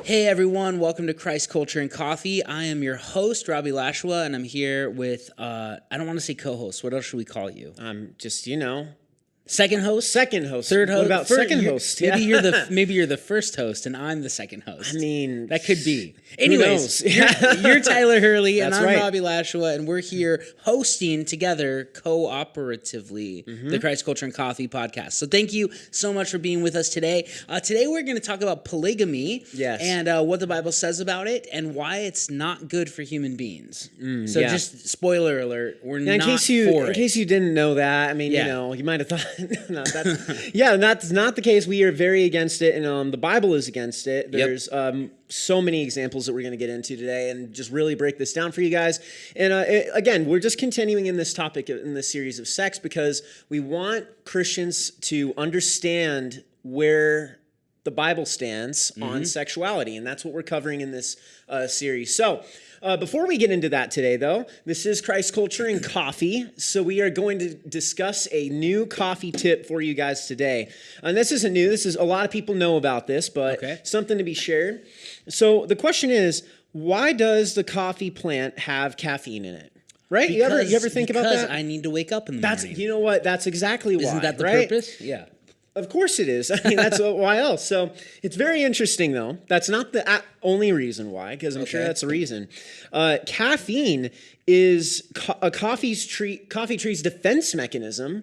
Hey everyone, welcome to Christ Culture and Coffee. I am your host, Robbie Lashua, and I'm here with, I don't want to say co-host. What else should we call you? Second host? Second host. Third host? What about second host? Maybe you're the first host and I'm the second host. I mean, that could be. Anyways, you're Tyler Hurley and I'm right. Robbie Lashua, and we're here hosting together cooperatively the Christ Culture and Coffee podcast. So thank you so much for being with us today. Today we're going to talk about polygamy and what the Bible says about it and why it's not good for human beings. Just spoiler alert, we're not for it. In case you didn't know that, I mean, you might have thought, no, that's not the case. We are very against it, and the Bible is against it. There's so many examples that we're going to get into today and just really break this down for you guys. And again, we're just continuing in this topic in this series of sex because we want Christians to understand where the Bible stands on sexuality, and that's what we're covering in this series. So before we get into that today, though, this is Christ Culture and Coffee, so we are going to discuss a new coffee tip for you guys today. And this isn't new. A lot of people know about this, but something to be shared. So the question is, why does the coffee plant have caffeine in it? Right? You ever think about that? Because I need to wake up in the morning. You know what? That's exactly why. Isn't that the purpose? Yeah. Of course it is. I mean, that's why else. So it's very interesting, though. That's not the only reason why, because I'm sure that's a reason. Caffeine is a coffee tree's defense mechanism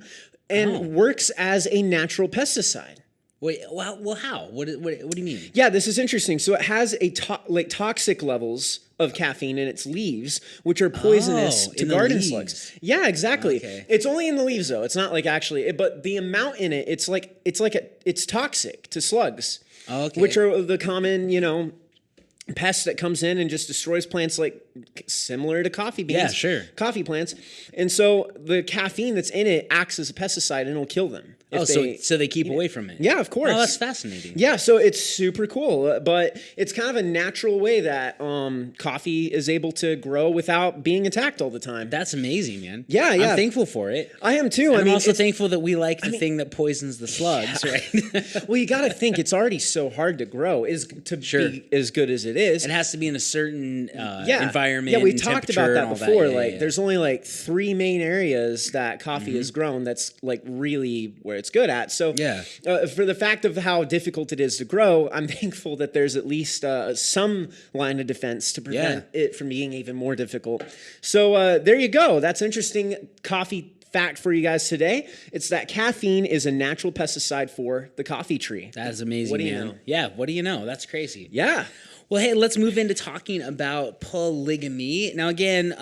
and works as a natural pesticide. Wait, well, how? What do you mean? Yeah, this is interesting. So it has toxic levels of caffeine in its leaves, which are poisonous to garden slugs. Yeah, exactly. Okay. It's only in the leaves, though. It's not like actually, but the amount in it, it's toxic to slugs, which are the common, pest that comes in and just destroys plants, like similar to coffee beans. Yeah, sure. Coffee plants. And so the caffeine that's in it acts as a pesticide and it'll kill them. So they keep away from it. Yeah, of course. Oh, that's fascinating. Yeah, so it's super cool, but it's kind of a natural way that coffee is able to grow without being attacked all the time. That's amazing, man. Yeah. I'm thankful for it. I am too. I'm also thankful that we like the thing that poisons the slugs, right? Well, you got to think it's already so hard to grow be as good as it is. It has to be in a certain environment. Yeah, we talked about that before. There's only 3 main areas that coffee is grown that's really where it's good at. So for the fact of how difficult it is to grow, I'm thankful that there's at least some line of defense to prevent it from being even more difficult. So there you go. That's interesting coffee fact for you guys today. It's that caffeine is a natural pesticide for the coffee tree. That is amazing, What do you know? Yeah, what do you know? That's crazy. Yeah. Well, hey, let's move into talking about polygamy. Now, again,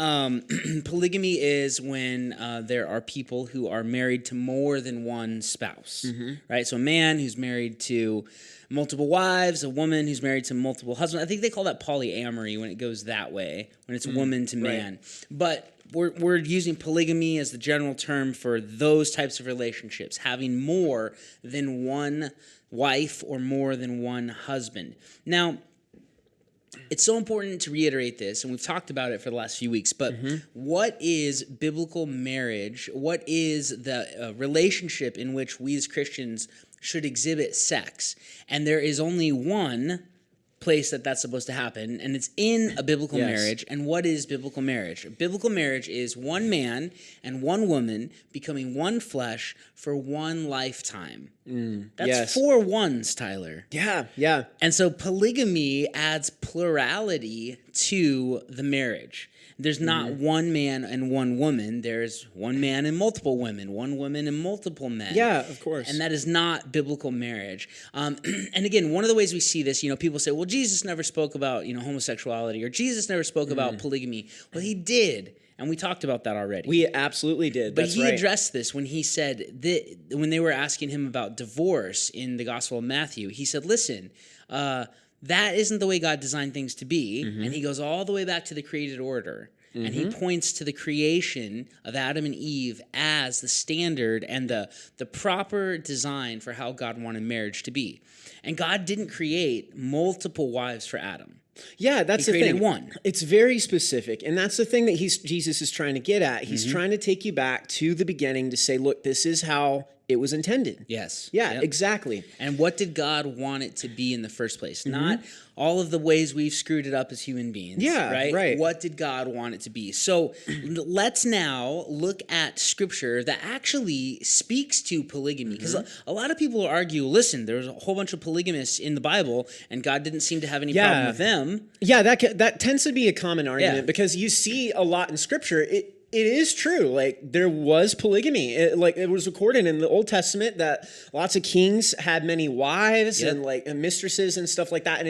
polygamy is when there are people who are married to more than one spouse, right? So a man who's married to multiple wives, a woman who's married to multiple husbands. I think they call that polyamory when it goes that way, when it's woman to man. But we're using polygamy as the general term for those types of relationships, having more than one wife or more than one husband. Now, it's so important to reiterate this, and we've talked about it for the last few weeks, but what is biblical marriage? What is the relationship in which we as Christians should exhibit sex? And there is only one place that's supposed to happen, and it's in a biblical marriage. And what is biblical marriage? Biblical marriage is one man and one woman becoming one flesh for one lifetime. That's 4 ones, Tyler. Yeah. And so polygamy adds plurality to the marriage. There's not one man and one woman. There's one man and multiple women, one woman and multiple men. Yeah, of course. And that is not biblical marriage. And again, one of the ways we see this, people say, well, Jesus never spoke about, homosexuality, or Jesus never spoke about polygamy. Well, he did. And we talked about that already. We absolutely did. But he addressed this when he said, when they were asking him about divorce in the Gospel of Matthew, he said, listen, that isn't the way God designed things to be. And he goes all the way back to the created order. And he points to the creation of Adam and Eve as the standard and the proper design for how God wanted marriage to be. And God didn't create multiple wives for Adam. Yeah, that's the thing. He created one. It's very specific, and that's the thing that Jesus is trying to get at. He's trying to take you back to the beginning to say, look, this is how it was intended. Yes. Yeah, Yep. exactly. And what did God want it to be in the first place? Not all of the ways we've screwed it up as human beings. Yeah, right. What did God want it to be? So let's now look at scripture that actually speaks to polygamy. Because a lot of people argue, listen, there's a whole bunch of polygamists in the Bible, and God didn't seem to have any problem with them. Yeah, that tends to be a common argument because you see a lot in scripture. It is true. Like, there was polygamy. It was recorded in the Old Testament that lots of kings had many wives and mistresses and stuff like that. And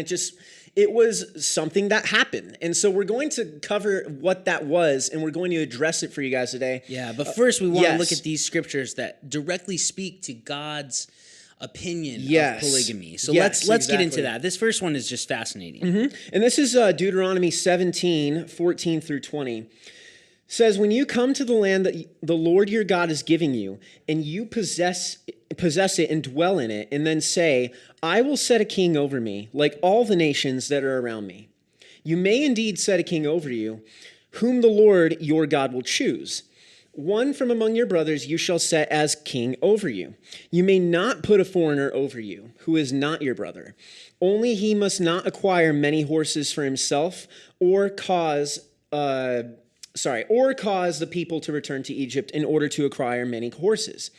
it was something that happened. And so we're going to cover what that was, and we're going to address it for you guys today. Yeah, but first we want to look at these scriptures that directly speak to God's opinion of polygamy. So let's get into that. This first one is just fascinating. And this is Deuteronomy 17, 14 through 20. Says, when you come to the land that the Lord your God is giving you, and you possess it and dwell in it, and then say, I will set a king over me, like all the nations that are around me. You may indeed set a king over you, whom the Lord your God will choose. One from among your brothers you shall set as king over you. You may not put a foreigner over you, who is not your brother. Only he must not acquire many horses for himself, or cause the people to return to Egypt in order to acquire many horses.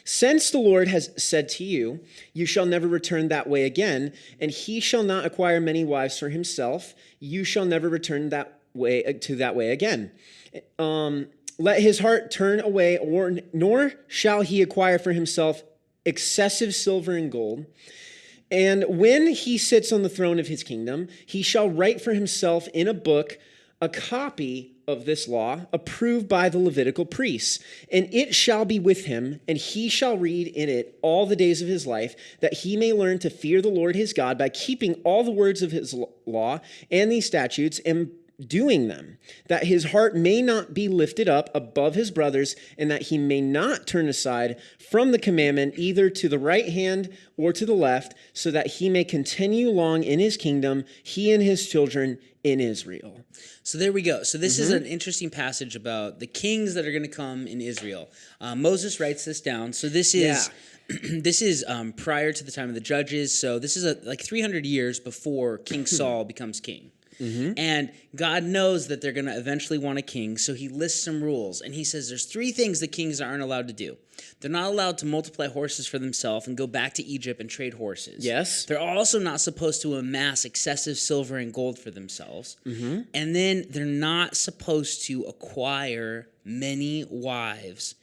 Since the Lord has said to you, you shall never return that way again, and he shall not acquire many wives for himself, you shall never return that way again. Let his heart turn away, nor shall he acquire for himself excessive silver and gold. And when he sits on the throne of his kingdom, he shall write for himself in a book a copy of this law, approved by the Levitical priests, and it shall be with him, and he shall read in it all the days of his life, that he may learn to fear the Lord his God by keeping all the words of his law and these statutes and doing them, that his heart may not be lifted up above his brothers, and that he may not turn aside from the commandment either to the right hand or to the left, so that he may continue long in his kingdom, he and his children in Israel. So there we go. So this is an interesting passage about the kings that are going to come in Israel. Moses writes this down. So this is this is prior to the time of the judges. So this is like 300 years before King Saul becomes king. And God knows that they're going to eventually want a king, so he lists some rules. And he says there's 3 things that kings aren't allowed to do. They're not allowed to multiply horses for themselves and go back to Egypt and trade horses. Yes. They're also not supposed to amass excessive silver and gold for themselves. And then they're not supposed to acquire many wives.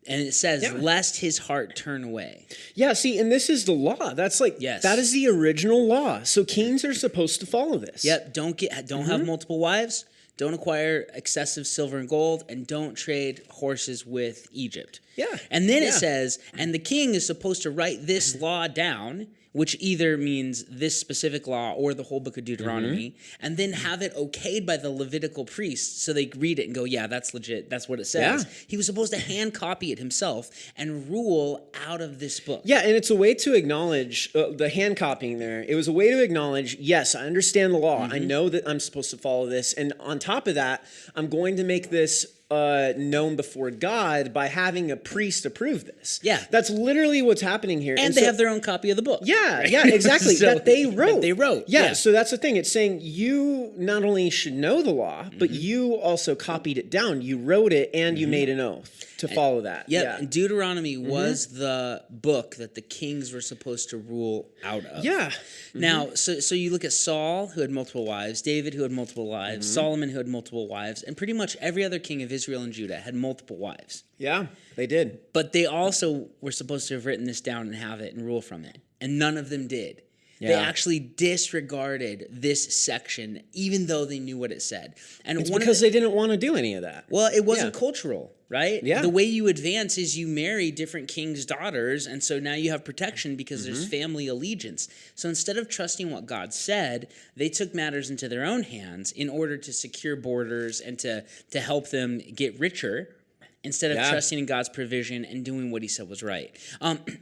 And it says, lest his heart turn away. Yeah, see, and this is the law. That's that is the original law. So kings are supposed to follow this. Yep, don't have multiple wives, don't acquire excessive silver and gold, and don't trade horses with Egypt. Yeah. And then it says, and the king is supposed to write this law down, which either means this specific law or the whole book of Deuteronomy, and then have it okayed by the Levitical priests so they read it and go, yeah, that's legit. That's what it says. Yeah. He was supposed to hand copy it himself and rule out of this book. Yeah, and it's a way to acknowledge the hand copying there. It was a way to acknowledge, yes, I understand the law. I know that I'm supposed to follow this. And on top of that, I'm going to make this known before God by having a priest approve this. Yeah. That's literally what's happening here. And they have their own copy of the book. Yeah, right? Yeah, exactly. So, that they wrote. Yeah, so that's the thing. It's saying you not only should know the law, but you also copied it down. You wrote it and you made an oath to follow that. Yeah, and Deuteronomy was the book that the kings were supposed to rule out of. Yeah. Now, so you look at Saul, who had multiple wives, David, who had multiple wives, Solomon, who had multiple wives, and pretty much every other king of Israel and Judah had multiple wives. Yeah, they did. But they also were supposed to have written this down and have it and rule from it, and none of them did. Yeah. They actually disregarded this section, even though they knew what it said. And it's because they didn't want to do any of that. Well, it wasn't cultural, right? Yeah. The way you advance is you marry different kings' daughters, and so now you have protection because there's family allegiance. So instead of trusting what God said, they took matters into their own hands in order to secure borders and to help them get richer, instead of trusting in God's provision and doing what he said was right.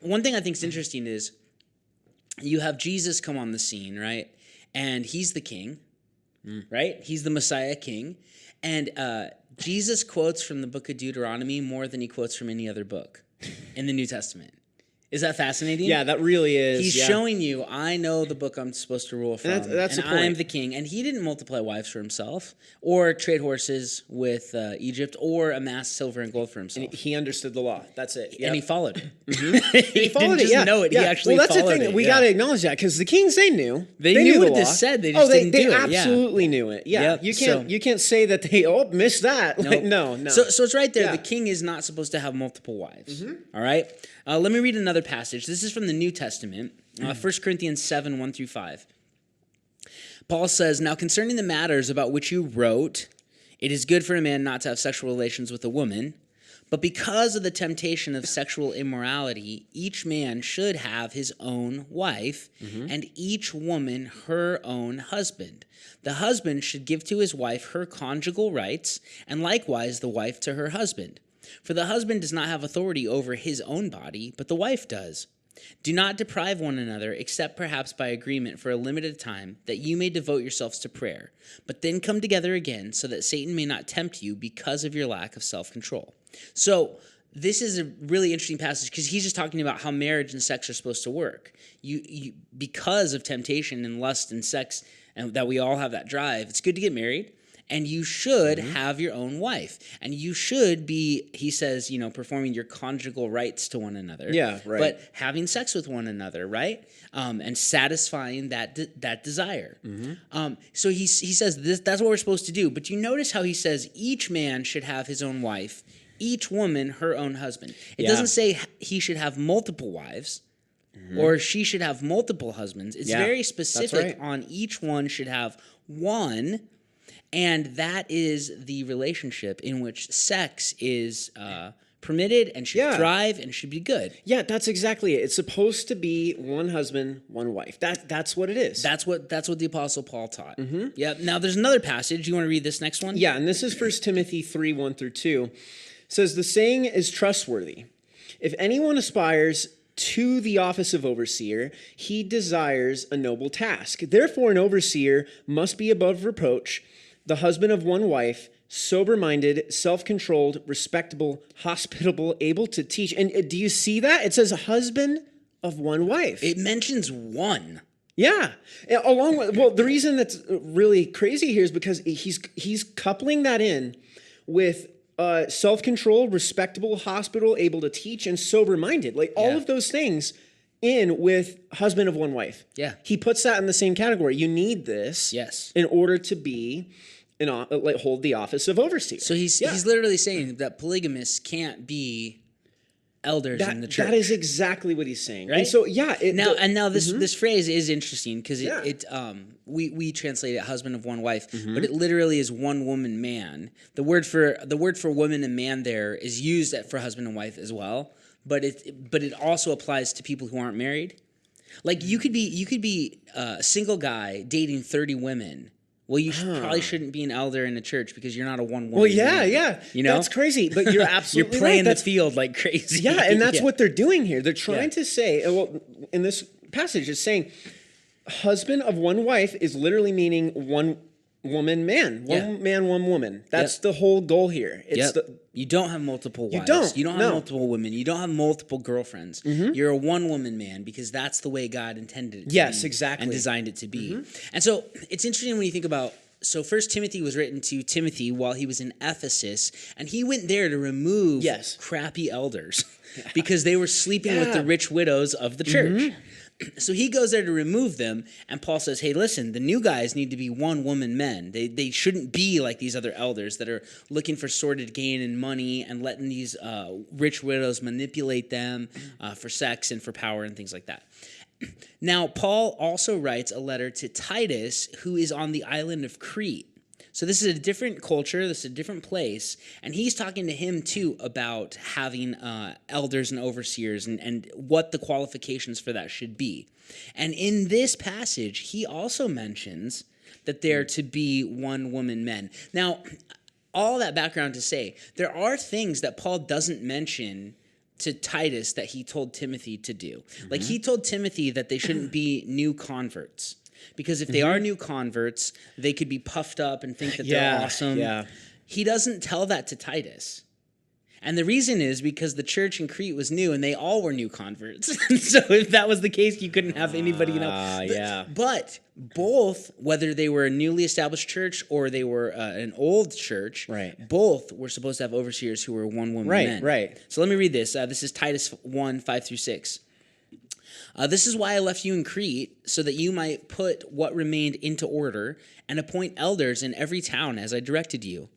One thing I think is interesting is you have Jesus come on the scene, right? And he's the king, right? He's the Messiah king. And Jesus quotes from the book of Deuteronomy more than he quotes from any other book. in the New Testament. Is that fascinating? Yeah, that really is. He's showing you, I know the book I'm supposed to rule from, that's and the point. I'm the king. And he didn't multiply wives for himself, or trade horses with Egypt, or amass silver and gold for himself. And he understood the law. That's it. And he followed it. He followed didn't just know it. Yeah. He actually that's followed the thing. it. We got to acknowledge that because the kings, they knew. They knew knew the what this law. said. They just didn't do it. They absolutely knew it. Yeah. Yep. You can't say that they missed that. Nope. Like, no. So it's right there. The king is not supposed to have multiple wives. All right. Let me read another passage. This is from the New Testament, 1 Corinthians 7, 1 through 5. Paul says, "Now concerning the matters about which you wrote, it is good for a man not to have sexual relations with a woman, but because of the temptation of sexual immorality, each man should have his own wife, and each woman her own husband. The husband should give to his wife her conjugal rights, and likewise the wife to her husband. For the husband does not have authority over his own body, but the wife does. Do not deprive one another, except perhaps by agreement for a limited time, that you may devote yourselves to prayer, but then come together again, so that Satan may not tempt you because of your lack of self-control." So this is a really interesting passage because he's just talking about how marriage and sex are supposed to work. You because of temptation and lust and sex, and that we all have that drive, it's good to get married. And you should have your own wife. And you should be, he says, performing your conjugal rights to one another. Yeah, right. But having sex with one another, right? And satisfying that desire. So he says that's what we're supposed to do. But you notice how he says each man should have his own wife, each woman her own husband. It doesn't say he should have multiple wives. Or she should have multiple husbands. It's very specific on each one should have one. And that is the relationship in which sex is permitted and should thrive and should be good. Yeah, that's exactly it. It's supposed to be one husband, one wife. That's what it is. That's what the Apostle Paul taught. Yeah. Now there's another passage. You want to read this next one? Yeah, and this is 1 Timothy 3, 1 through 2. It says, "The saying is trustworthy. If anyone aspires to the office of overseer, he desires a noble task. Therefore, an overseer must be above reproach, the husband of one wife, sober-minded, self-controlled, respectable, hospitable, able to teach." And do you see that? It says a husband of one wife. It mentions one. Yeah. Along with, the reason that's really crazy here is because he's coupling that in with self-controlled, respectable, hospitable, able to teach, and sober-minded. Like all of those things in with husband of one wife. Yeah. He puts that in the same category. You need this in order to be hold the office of overseer. So he's literally saying that polygamists can't be elders in the church. That is exactly what he's saying. Right? And so now this phrase is interesting because we translate it husband of one wife, but it literally is one woman man. The word for woman and man there is used for husband and wife as well, but it also applies to people who aren't married. Like you could be a single guy dating 30 women. Well, you probably shouldn't be an elder in a church because you're not a one-woman. Well, yeah. That's crazy, but you're absolutely you're playing right. the field like crazy. Yeah, and that's what they're doing here. They're trying to say, in this passage, it's saying husband of one wife is literally meaning one woman, man. One man, one woman. That's the whole goal here. It's you don't have multiple wives. You don't have multiple women. You don't have multiple girlfriends. You're a one-woman man because that's the way God intended it to be. Yes, exactly. And designed it to be. And so it's interesting when you think about, so 1 Timothy was written to Timothy while he was in Ephesus, and he went there to remove crappy elders because they were sleeping with the rich widows of the church. So he goes there to remove them, and Paul says, hey, listen, the new guys need to be one-woman men. They shouldn't be like these other elders that are looking for sordid gain and money and letting these rich widows manipulate them for sex and for power and things like that. Now, Paul also writes a letter to Titus, who is on the island of Crete. So this is a different culture, this is a different place, and he's talking to him too about having elders and overseers and what the qualifications for that should be. And in this passage, he also mentions that they're to be one-woman men. Now, all that background to say, there are things that Paul doesn't mention to Titus that he told Timothy to do. Like he told Timothy that they shouldn't be new converts. Because if they are new converts, they could be puffed up and think that they're awesome. Yeah. He doesn't tell that to Titus. And the reason is because the church in Crete was new and they all were new converts. So if that was the case, you couldn't have anybody Yeah. But both, whether they were a newly established church or they were an old church, right, both were supposed to have overseers who were one woman men. Right. So let me read this. This is Titus 1, 5 through 6. This is why I left you in Crete, so that you might put what remained into order and appoint elders in every town as I directed you.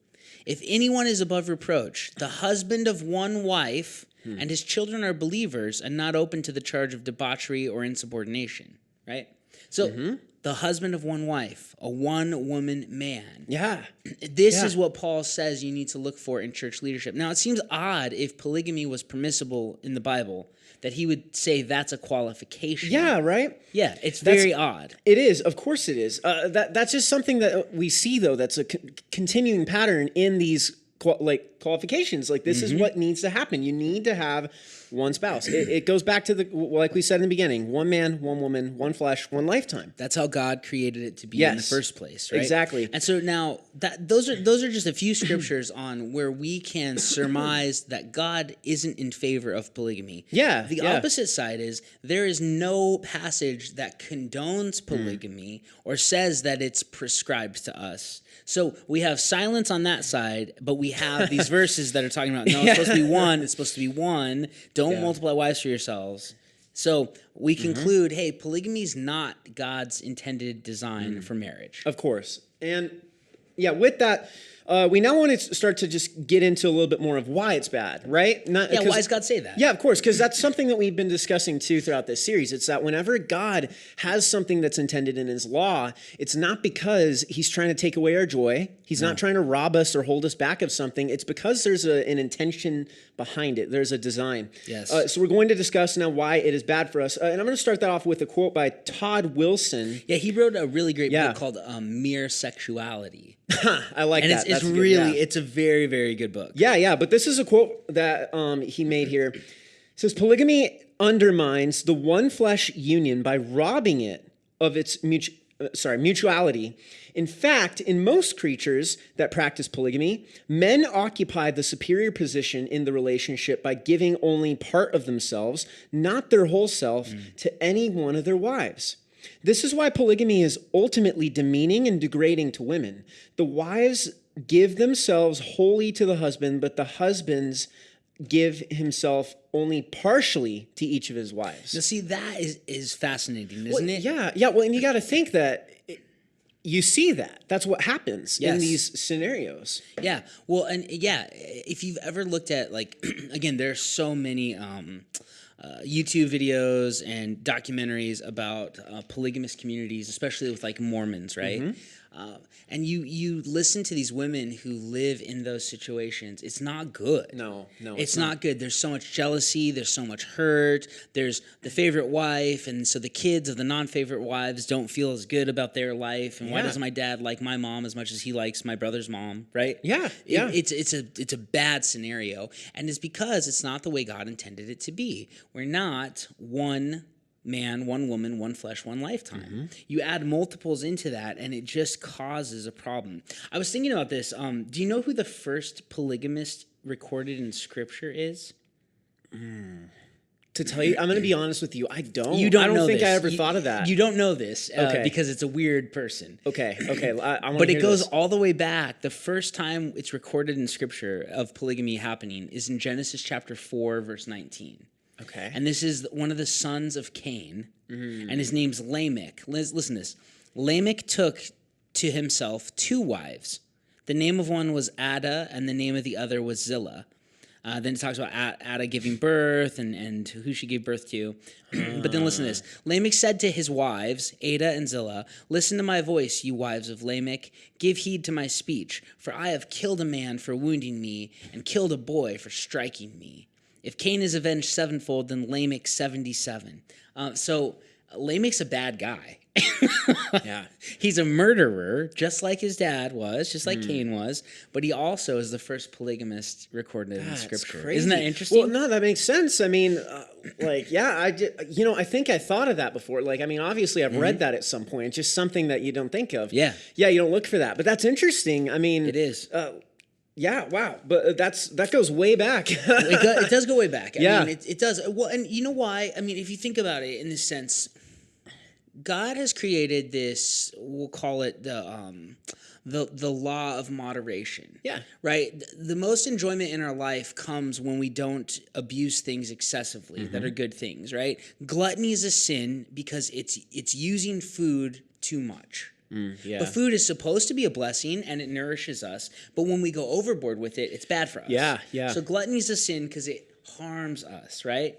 If anyone is above reproach, the husband of one wife, and his children are believers and not open to the charge of debauchery or insubordination, right? So the husband of one wife, a one-woman man. Yeah. This is what Paul says you need to look for in church leadership. Now, it seems odd if polygamy was permissible in the Bible, that he would say that's a qualification. Yeah, right? Yeah, it's very odd. It is. Of course it is. That's just something that we see, though, that's a continuing pattern in these qualifications. Like, this is what needs to happen. You need to have one spouse. It goes back to like we said in the beginning, one man, one woman, one flesh, one lifetime. That's how God created it to be in the first place, right? Exactly. And so now those are just a few scriptures on where we can surmise that God isn't in favor of polygamy. Yeah. The opposite side is there is no passage that condones polygamy or says that it's prescribed to us. So we have silence on that side, but we have these verses that are talking about, no, it's supposed to be one, it's supposed to be one. Don't multiply wives for yourselves. So we conclude, hey, polygamy is not God's intended design for marriage. Of course. And yeah, with that, we now want to start to just get into a little bit more of why it's bad, right? Why does God say that? Yeah, of course, because that's something that we've been discussing too throughout this series. It's that whenever God has something that's intended in his law, it's not because he's trying to take away our joy. He's not trying to rob us or hold us back of something. It's because there's an intention behind it. There's a design. Yes. So we're going to discuss now why it is bad for us. And I'm going to start that off with a quote by Todd Wilson. Yeah, he wrote a really great book called Mere Sexuality. I like and that. It's a very, very good book. Yeah. But this is a quote that he made here. It says, polygamy undermines the one flesh union by robbing it of its mutuality. In fact, in most creatures that practice polygamy, men occupy the superior position in the relationship by giving only part of themselves, not their whole self, to any one of their wives. This is why polygamy is ultimately demeaning and degrading to women. The wives give themselves wholly to the husband, but the husbands give himself only partially to each of his wives. Now, see, that is fascinating, isn't it? Yeah. Well, and you got to think that you see that. That's what happens in these scenarios. Yeah. Well, and if you've ever looked at, like, again, there's so many YouTube videos and documentaries about polygamous communities, especially with like Mormons, right? And you listen to these women who live in those situations. It's not good. No, it's not good. There's so much jealousy. There's so much hurt. There's the favorite wife, and so the kids of the non-favorite wives don't feel as good about their life. And why doesn't my dad like my mom as much as he likes my brother's mom? Right? Yeah. It's a bad scenario, and it's because it's not the way God intended it to be. We're not one man, one woman, one flesh, one lifetime. You add multiples into that, and it just causes a problem. I was thinking about this. Do you know who the first polygamist recorded in Scripture is? To tell you, I'm going to be honest with you. I don't. You don't. I don't know think this. I ever thought of that. You don't know this because it's a weird person. Okay. But it goes all the way back. The first time it's recorded in Scripture of polygamy happening is in Genesis chapter 4, verse 19. Okay. And this is one of the sons of Cain, and his name's Lamech. Listen to this. Lamech took to himself 2 wives. The name of one was Ada, and the name of the other was Zillah. Then it talks about Ada giving birth and who she gave birth to. But then listen to this. Lamech said to his wives, Ada and Zillah, "Listen to my voice, you wives of Lamech. Give heed to my speech, for I have killed a man for wounding me and killed a boy for striking me. If Cain is avenged 7-fold, then Lamech 77. So Lamech's a bad guy. Yeah. He's a murderer, just like his dad was, just like Cain was, but he also is the first polygamist recorded in Scripture. Crazy. Isn't that interesting? Well, no, that makes sense. I mean, I think I thought of that before. Like, I mean, obviously I've read that at some point. It's just something that you don't think of. Yeah. Yeah, you don't look for that. But that's interesting. I mean, it is. Yeah, wow. But that goes way back. It does go way back. I Yeah. mean, it does. Well, and you know why? I mean, if you think about it in this sense, God has created this, we'll call it the law of moderation. Yeah. Right? The most enjoyment in our life comes when we don't abuse things excessively that are good things, right? Gluttony is a sin because it's using food too much. Yeah. But food is supposed to be a blessing and it nourishes us. But when we go overboard with it, it's bad for us. Yeah, yeah. So gluttony is a sin because it harms us, right?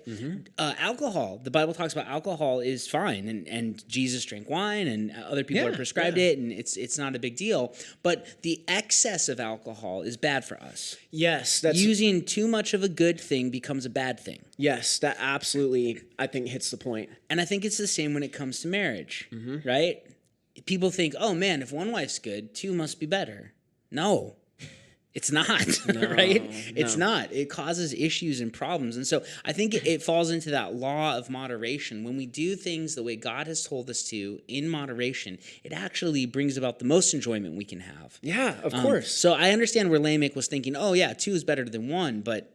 Alcohol, the Bible talks about alcohol is fine, and Jesus drank wine, and other people are prescribed it, and it's not a big deal. But the excess of alcohol is bad for us. Yes, Using too much of a good thing becomes a bad thing. Yes, that absolutely, I think, hits the point. And I think it's the same when it comes to marriage, right? People think, oh man, if one wife's good, two must be better. No. It's not, right? It's not. It causes issues and problems. And so I think it falls into that law of moderation. When we do things the way God has told us to in moderation, it actually brings about the most enjoyment we can have. Yeah, of course. So I understand where Lamech was thinking, oh yeah, two is better than one, but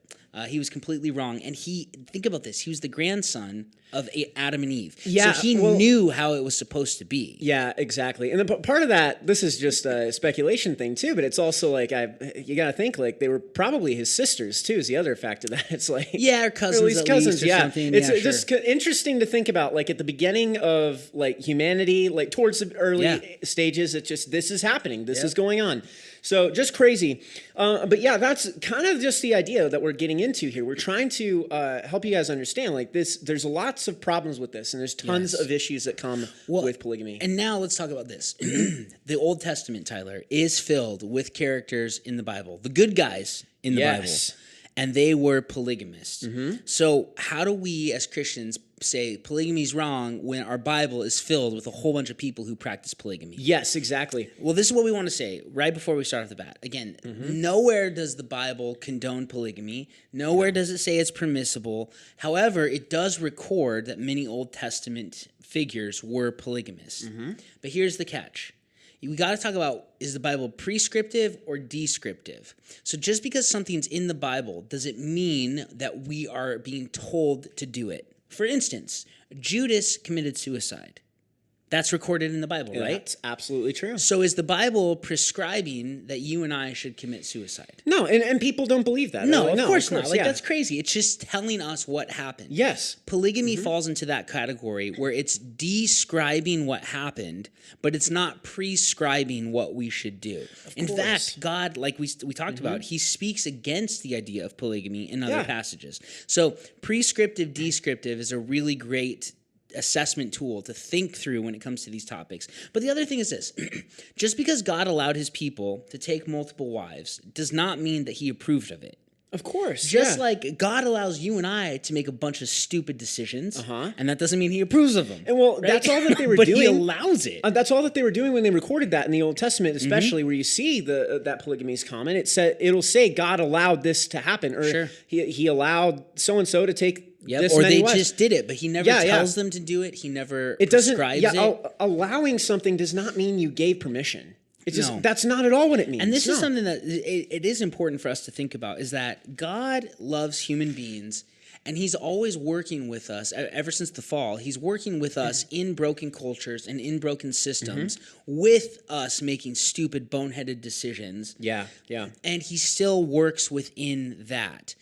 he was completely wrong. And think about this, he was the grandson of Adam and Eve. Yeah, so he knew how it was supposed to be. Yeah, exactly. And then part of that, this is just a speculation thing too, but it's also like, you got to think like they were probably his sisters too, is the other factor that it's like. Yeah, or cousins, or at least cousins, or something. It's just interesting to think about, like at the beginning of like humanity, like towards the early stages, it's just, this is happening, this is going on. So just crazy. But yeah, that's kind of just the idea that we're getting into here. We're trying to help you guys understand like this, there's lots of problems with this, and there's tons of issues that come with polygamy. And now let's talk about this. The Old Testament, Tyler, is filled with characters in the Bible, the good guys in the Bible, and they were polygamists. So how do we as Christians say polygamy is wrong when our Bible is filled with a whole bunch of people who practice polygamy? Yes, exactly. Well, this is what we want to say right before we start off the bat. Again, nowhere does the Bible condone polygamy. Nowhere does it say it's permissible. However, it does record that many Old Testament figures were polygamists. But here's the catch. We got to talk about, is the Bible prescriptive or descriptive? So just because something's in the Bible, does it mean that we are being told to do it? For instance, Judas committed suicide. That's recorded in the Bible, right? That's absolutely true. So is the Bible prescribing that you and I should commit suicide? No, and people don't believe that. No, of course not. Like, that's crazy. It's just telling us what happened. Yes. Polygamy falls into that category where it's describing what happened, but it's not prescribing what we should do. In fact, God, like we talked about, he speaks against the idea of polygamy in other passages. So prescriptive, descriptive is a really great assessment tool to think through when it comes to these topics. But the other thing is this. Just because God allowed his people to take multiple wives does not mean that he approved of it. Of course. Just like God allows you and I to make a bunch of stupid decisions, and that doesn't mean he approves of them. And well, that's all that they were but doing. He allows it. That's all that they were doing when they recorded that in the Old Testament, especially where you see that polygamy is common. It'll say God allowed this to happen, or he allowed so and so to take. Or they just did it, but he never tells them to do it. He never prescribes it. Allowing something does not mean you gave permission. It's just that's not at all what it means. And this is something that it is important for us to think about, is that God loves human beings, and he's always working with us. Ever since the fall, he's working with us in broken cultures and in broken systems, with us making stupid, boneheaded decisions. Yeah. And he still works within that.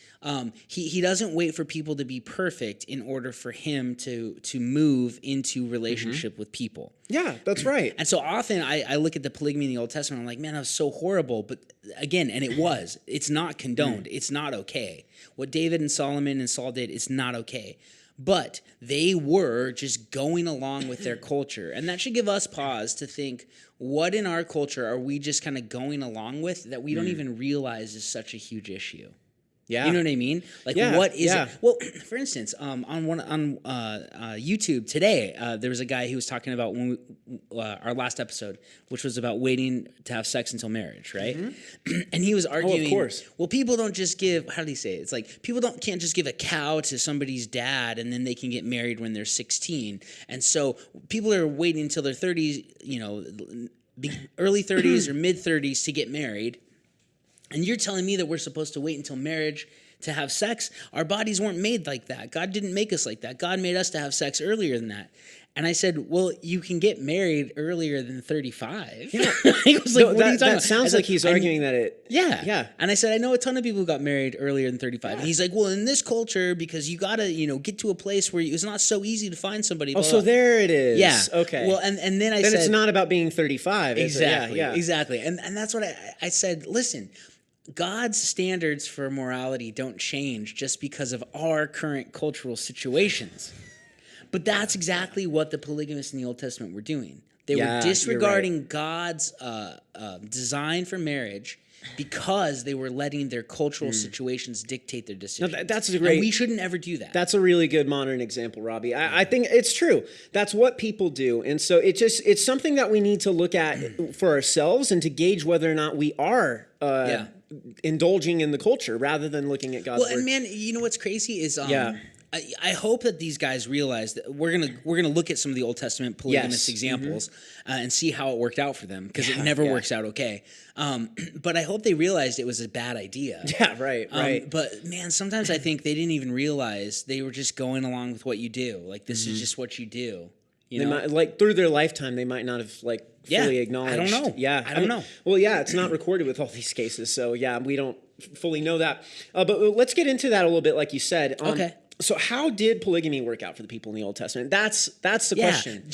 He doesn't wait for people to be perfect in order for him to move into relationship with people. Yeah, that's right. And so often I look at the polygamy in the Old Testament, I'm like, man, that was so horrible. But again, and it was. It's not condoned. It's not okay. What David and Solomon and Saul did is not okay. But they were just going along with their culture. And that should give us pause to think, what in our culture are we just kind of going along with that we don't even realize is such a huge issue? Yeah. You know what I mean? Like, what is it? Well, for instance, on YouTube today, there was a guy who was talking about our last episode, which was about waiting to have sex until marriage, right? And he was arguing, of course. Well, people don't just give, how did he say it? It's like, people can't just give a cow to somebody's dad and then they can get married when they're 16. And so people are waiting until their 30s, early 30s or mid 30s to get married. And you're telling me that we're supposed to wait until marriage to have sex? Our bodies weren't made like that. God didn't make us like that. God made us to have sex earlier than that. And I said, well, you can get married earlier than 35. Yeah. He was like, what are you talking about? That sounds like he's arguing that it... Yeah. Yeah. And I said, I know a ton of people who got married earlier than 35. Yeah. And he's like, well, in this culture, because you got to, get to a place where it's not so easy to find somebody. Oh, so there it is. Yeah. Okay. Well, and then I said... Then it's not about being 35. Exactly. Yeah. Exactly. And that's what I said, listen... God's standards for morality don't change just because of our current cultural situations. But that's exactly what the polygamists in the Old Testament were doing. They were disregarding God's design for marriage because they were letting their cultural situations dictate their decisions. No, that's a great... And we shouldn't ever do that. That's a really good modern example, Robbie. I think it's true. That's what people do. And so it's something that we need to look at for ourselves and to gauge whether or not we are indulging in the culture rather than looking at God's word. And man, you know what's crazy is I hope that these guys realize that we're gonna look at some of the Old Testament polygamous examples and see how it worked out for them, because it never works out okay. But I hope they realized it was a bad idea. Yeah, right. But man, sometimes I think they didn't even realize they were just going along with what you do. Like this is just what you do. You know? Might, through their lifetime, they might not have fully acknowledged. I don't know. Yeah, I don't know. Well, it's not recorded with all these cases, so we don't fully know that. But let's get into that a little bit, like you said. Okay. So how did polygamy work out for the people in the Old Testament? That's the question.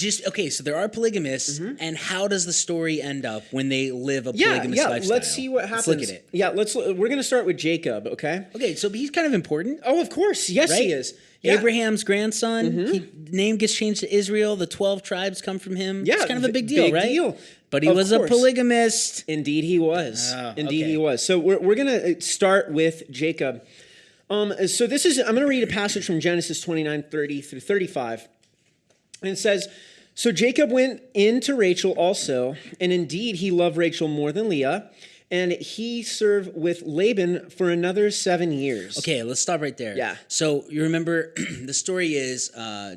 So there are polygamists, and how does the story end up when they live a polygamous lifestyle? Let's see what happens. Let's look at it. Yeah, we're going to start with Jacob, okay? Okay, so he's kind of important. Oh, of course. Yes, right? He is. Yeah. Abraham's grandson, name gets changed to Israel. The 12 tribes come from him. Yeah, it's kind of a big deal, right? Deal. But he was a polygamist. Indeed he was. He was. So we're going to start with Jacob. So I'm going to read a passage from Genesis 29:30 through 35. And it says, so Jacob went in to Rachel also, and indeed he loved Rachel more than Leah, and he served with Laban for another 7 years. Okay, let's stop right there. Yeah. So you remember the story is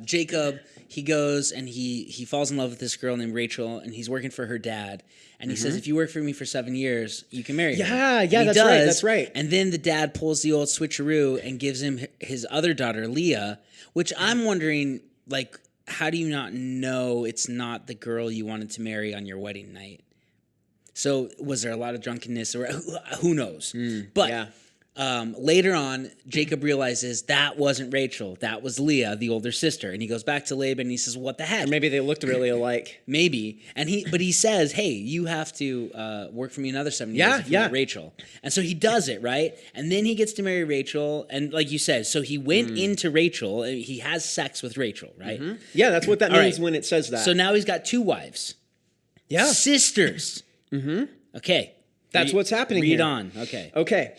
Jacob, he goes and he falls in love with this girl named Rachel, and he's working for her dad. And he says, if you work for me for 7 years, you can marry her. Yeah, that's right. And then the dad pulls the old switcheroo and gives him his other daughter, Leah, which I'm wondering, how do you not know it's not the girl you wanted to marry on your wedding night? So was there a lot of drunkenness, or who knows? But later on, Jacob realizes that wasn't Rachel. That was Leah, the older sister. And he goes back to Laban and he says, what the heck? Or maybe they looked really alike. Maybe. But he says, hey, you have to work for me another 7 years if you want Rachel. And so he does it, right? And then he gets to marry Rachel. And like you said, so he went into Rachel. He has sex with Rachel, right? Yeah, that's what that means when it says that. So now he's got 2 wives. Yeah. Sisters. Okay. That's what's happening here. Read on. Okay.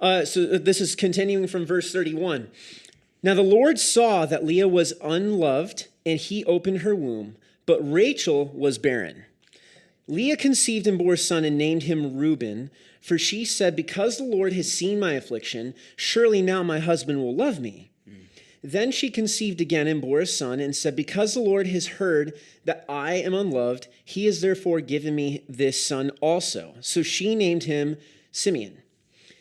So this is continuing from verse 31. Now the Lord saw that Leah was unloved, and he opened her womb, but Rachel was barren. Leah conceived and bore a son and named him Reuben, for she said, because the Lord has seen my affliction, surely now my husband will love me. Then she conceived again and bore a son and said, because the Lord has heard that I am unloved, he has therefore given me this son also. So she named him Simeon.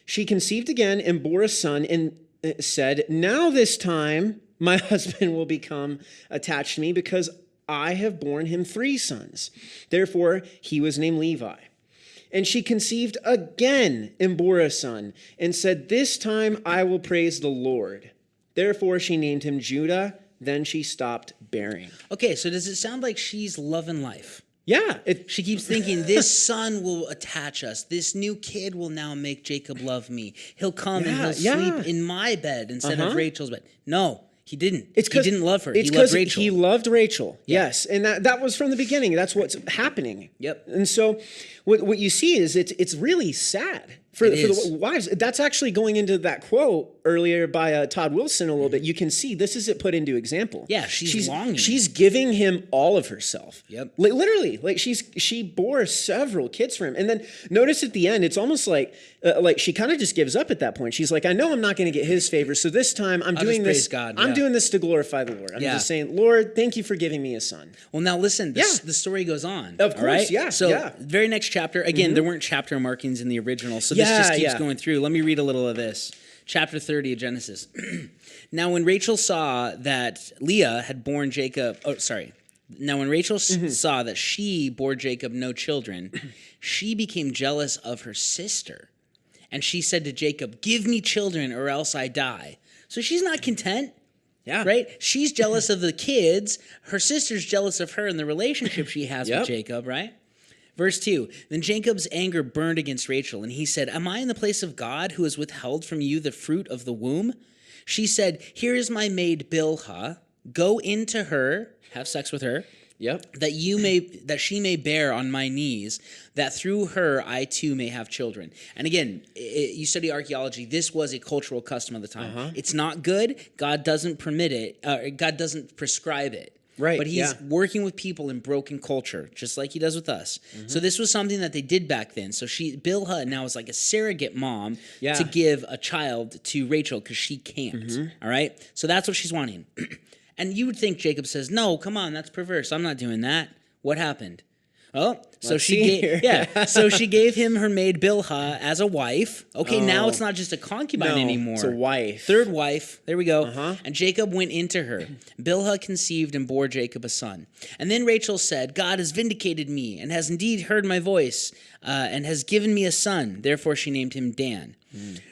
She conceived again and bore a son and said, now this time my husband will become attached to me because I have borne him 3 sons. Therefore he was named Levi. And she conceived again and bore a son and said, this time I will praise the Lord. Therefore she named him Judah. Then she stopped bearing. Okay, so does it sound like she's loving life? Yeah. She keeps thinking, this son will attach us. This new kid will now make Jacob love me. He'll come and he'll sleep in my bed instead of Rachel's bed. No, he didn't. He didn't love her. He loved Rachel. He loved Rachel. Yes. And that was from the beginning. That's what's happening. Yep. And so what you see is it's really sad for the wives. That's actually going into that quote earlier by Todd Wilson a little bit. You can see this is it put into example. Yeah, she's longing. She's giving him all of herself. Yep. Literally, she bore several kids for him. And then notice at the end, it's almost like she kind of just gives up at that point. She's like, I know I'm not going to get his favor, so this time I'm doing this. God, I'm doing this to glorify the Lord. I'm just saying, Lord, thank you for giving me a son. Well, now listen, the story goes on. Of course, right? So very next chapter, again, there weren't chapter markings in the original. So this just keeps going through. Let me read a little of this. Chapter 30 of Genesis. Now when Rachel saw that Leah had borne Jacob, Now when Rachel saw that she bore Jacob no children, she became jealous of her sister. And she said to Jacob, give me children or else I die. So she's not content. Yeah. Right? She's jealous of the kids. Her sister's jealous of her and the relationship she has with Jacob, right? Verse 2, then Jacob's anger burned against Rachel, and he said, am I in the place of God who has withheld from you the fruit of the womb? She said, here is my maid Bilhah. Go into her, have sex with her, that she may bear on my knees, that through her I too may have children. And again, you study archaeology, this was a cultural custom of the time. It's not good. God doesn't permit it. God doesn't prescribe it. Right. But he's working with people in broken culture, just like he does with us. So this was something that they did back then. So Bilhah now is like a surrogate mom to give a child to Rachel because she can't. All right. So that's what she's wanting. And you would think Jacob says, no, come on, that's perverse. I'm not doing that. What happened? Oh, so she gave him her maid Bilhah as a wife. Okay, now it's not just a concubine anymore. It's a wife. Third wife. There we go. And Jacob went into her. Bilhah conceived and bore Jacob a son. And then Rachel said, God has vindicated me and has indeed heard my voice and has given me a son. Therefore she named him Dan.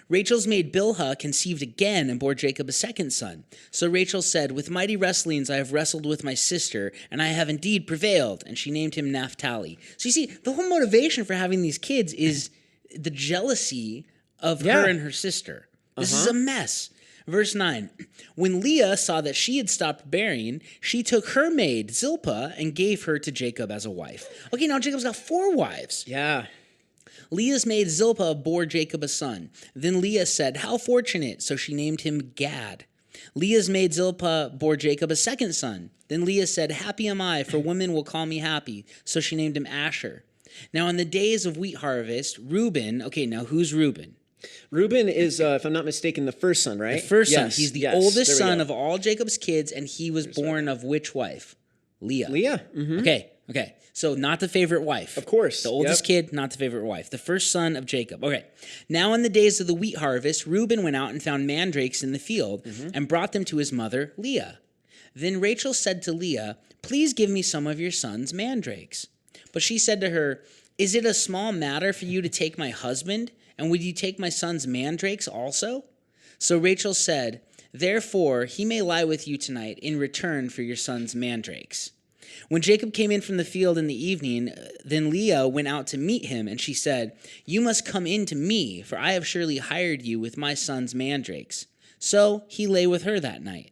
Rachel's maid Bilhah conceived again and bore Jacob a second son. So Rachel said, with mighty wrestlings I have wrestled with my sister, and I have indeed prevailed. And she named him Naphtali. So you see, the whole motivation for having these kids is the jealousy of her and her sister. This is a mess. Verse 9, when Leah saw that she had stopped bearing, she took her maid Zilpah and gave her to Jacob as a wife. Okay, now Jacob's got 4 wives. Yeah. Leah's maid Zilpah bore Jacob a son. Then Leah said, how fortunate. So she named him Gad. Leah's maid Zilpah bore Jacob a second son. Then Leah said, happy am I, for women will call me happy. So she named him Asher. Now in the days of wheat harvest, Reuben, okay, now who's Reuben? Reuben is, if I'm not mistaken, the first son, right? The first son. He's the oldest son of all Jacob's kids, and he was born of which wife? Leah. Leah. Okay. So not the favorite wife. Of course. The oldest kid, not the favorite wife. The first son of Jacob. Okay. Now in the days of the wheat harvest, Reuben went out and found mandrakes in the field and brought them to his mother, Leah. Then Rachel said to Leah, please give me some of your son's mandrakes. But she said to her, is it a small matter for you to take my husband? And would you take my son's mandrakes also? So Rachel said, therefore he may lie with you tonight in return for your son's mandrakes. When Jacob came in from the field in the evening, then Leah went out to meet him, and she said, you must come in to me, for I have surely hired you with my son's mandrakes. So he lay with her that night.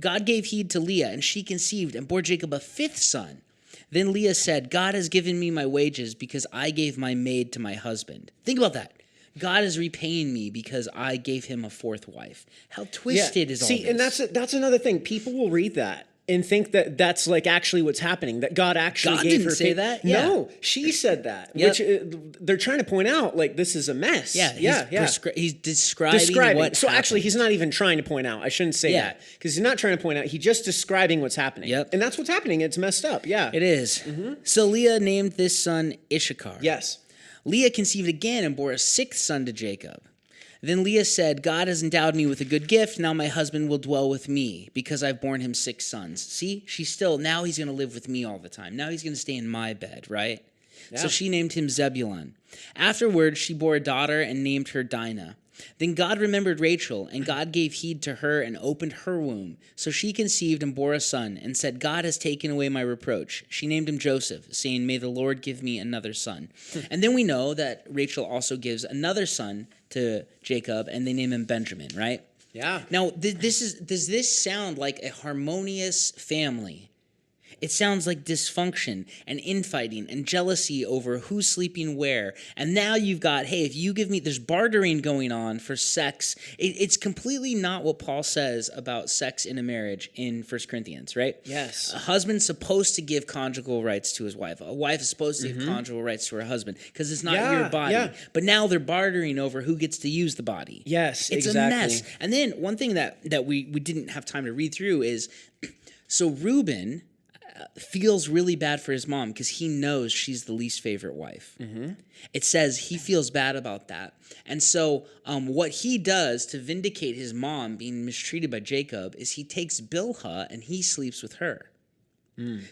God gave heed to Leah, and she conceived and bore Jacob a 5th son. Then Leah said, God has given me my wages because I gave my maid to my husband. Think about that. God is repaying me because I gave him a 4th wife. How twisted is all this? See, and that's another thing. People will read that and think that that's like actually what's happening, that God actually gave her. God didn't say that? No, she said that, which they're trying to point out, like, this is a mess. He's describing what So happened. actually, he's not even trying to point out. I shouldn't say that, because he's not trying to point out. He's just describing what's happening. And that's what's happening. It's messed up. Yeah. It is. So Leah named this son Issachar. Yes. Leah conceived again and bore a 6th son to Jacob. Then Leah said, God has endowed me with a good gift. Now my husband will dwell with me because I've borne him 6 sons. See, now he's going to live with me all the time. Now he's going to stay in my bed, right? Yeah. So she named him Zebulun. Afterwards, she bore a daughter and named her Dinah. Then God remembered Rachel, and God gave heed to her and opened her womb. So she conceived and bore a son, and said, God has taken away my reproach. She named him Joseph, saying, may the Lord give me another son. And then we know that Rachel also gives another son to Jacob, and they name him Benjamin, right? Yeah. Now, does this sound like a harmonious family? It sounds like dysfunction and infighting and jealousy over who's sleeping where. And now you've got, hey, if you give me, there's bartering going on for sex. It's completely not what Paul says about sex in a marriage in 1 Corinthians, right? Yes. A husband's supposed to give conjugal rights to his wife. A wife is supposed to give conjugal rights to her husband because it's not your body. Yeah. But now they're bartering over who gets to use the body. Yes, it's a mess. And then one thing that we didn't have time to read through is, so Reuben feels really bad for his mom because he knows she's the least favorite wife. It says he feels bad about that. And so what he does to vindicate his mom being mistreated by Jacob is he takes Bilhah and he sleeps with her.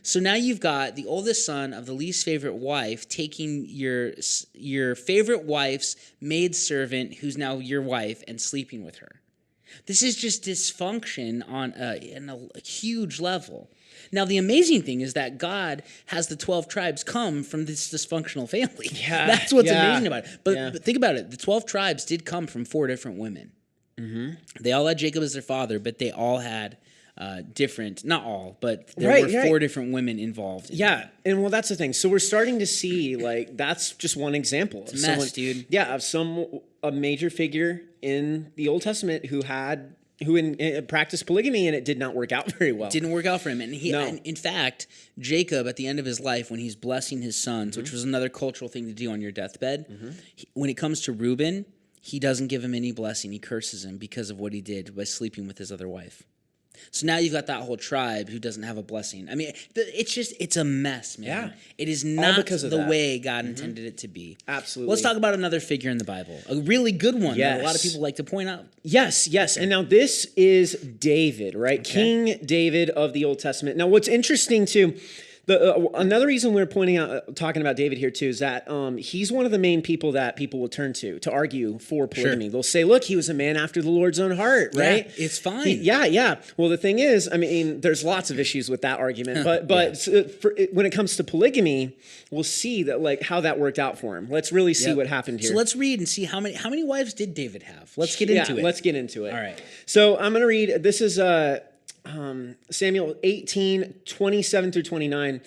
So now you've got the oldest son of the least favorite wife taking your favorite wife's maidservant, who's now your wife, and sleeping with her. This is just dysfunction on a huge level. Now, the amazing thing is that God has the 12 tribes come from this dysfunctional family. Yeah, That's what's amazing about it. But think about it. The 12 tribes did come from 4 different women. They all had Jacob as their father, but they all had different, not all, but there were 4 different women involved. And well, that's the thing. So we're starting to see, like, that's just one example. It's a mess, dude. Yeah, of a major figure in the Old Testament who practiced polygamy, and it did not work out very well. It didn't work out for him. And in fact, Jacob, at the end of his life, when he's blessing his sons, which was another cultural thing to do on your deathbed, when it comes to Reuben, he doesn't give him any blessing. He curses him because of what he did by sleeping with his other wife. So now you've got that whole tribe who doesn't have a blessing. I mean, it's a mess, man. Yeah. It is not the way God intended it to be. Absolutely. Let's talk about another figure in the Bible, a really good one that a lot of people like to point out. Yes. And now this is David, right? Okay. King David of the Old Testament. Now, what's interesting too, another reason we're talking about David here too is that he's one of the main people that people will turn to argue for polygamy. They'll say, look, he was a man after the Lord's own heart, right? Yeah, it's fine. Well, the thing is, I mean, there's lots of issues with that argument, but when it comes to polygamy, we'll see that, like, how that worked out for him. Let's really see what happened here. So let's read and see how many wives did David have. Let's get into it. Let's get into it. All right. So I'm going to read. This is Samuel 18, 27 through 29.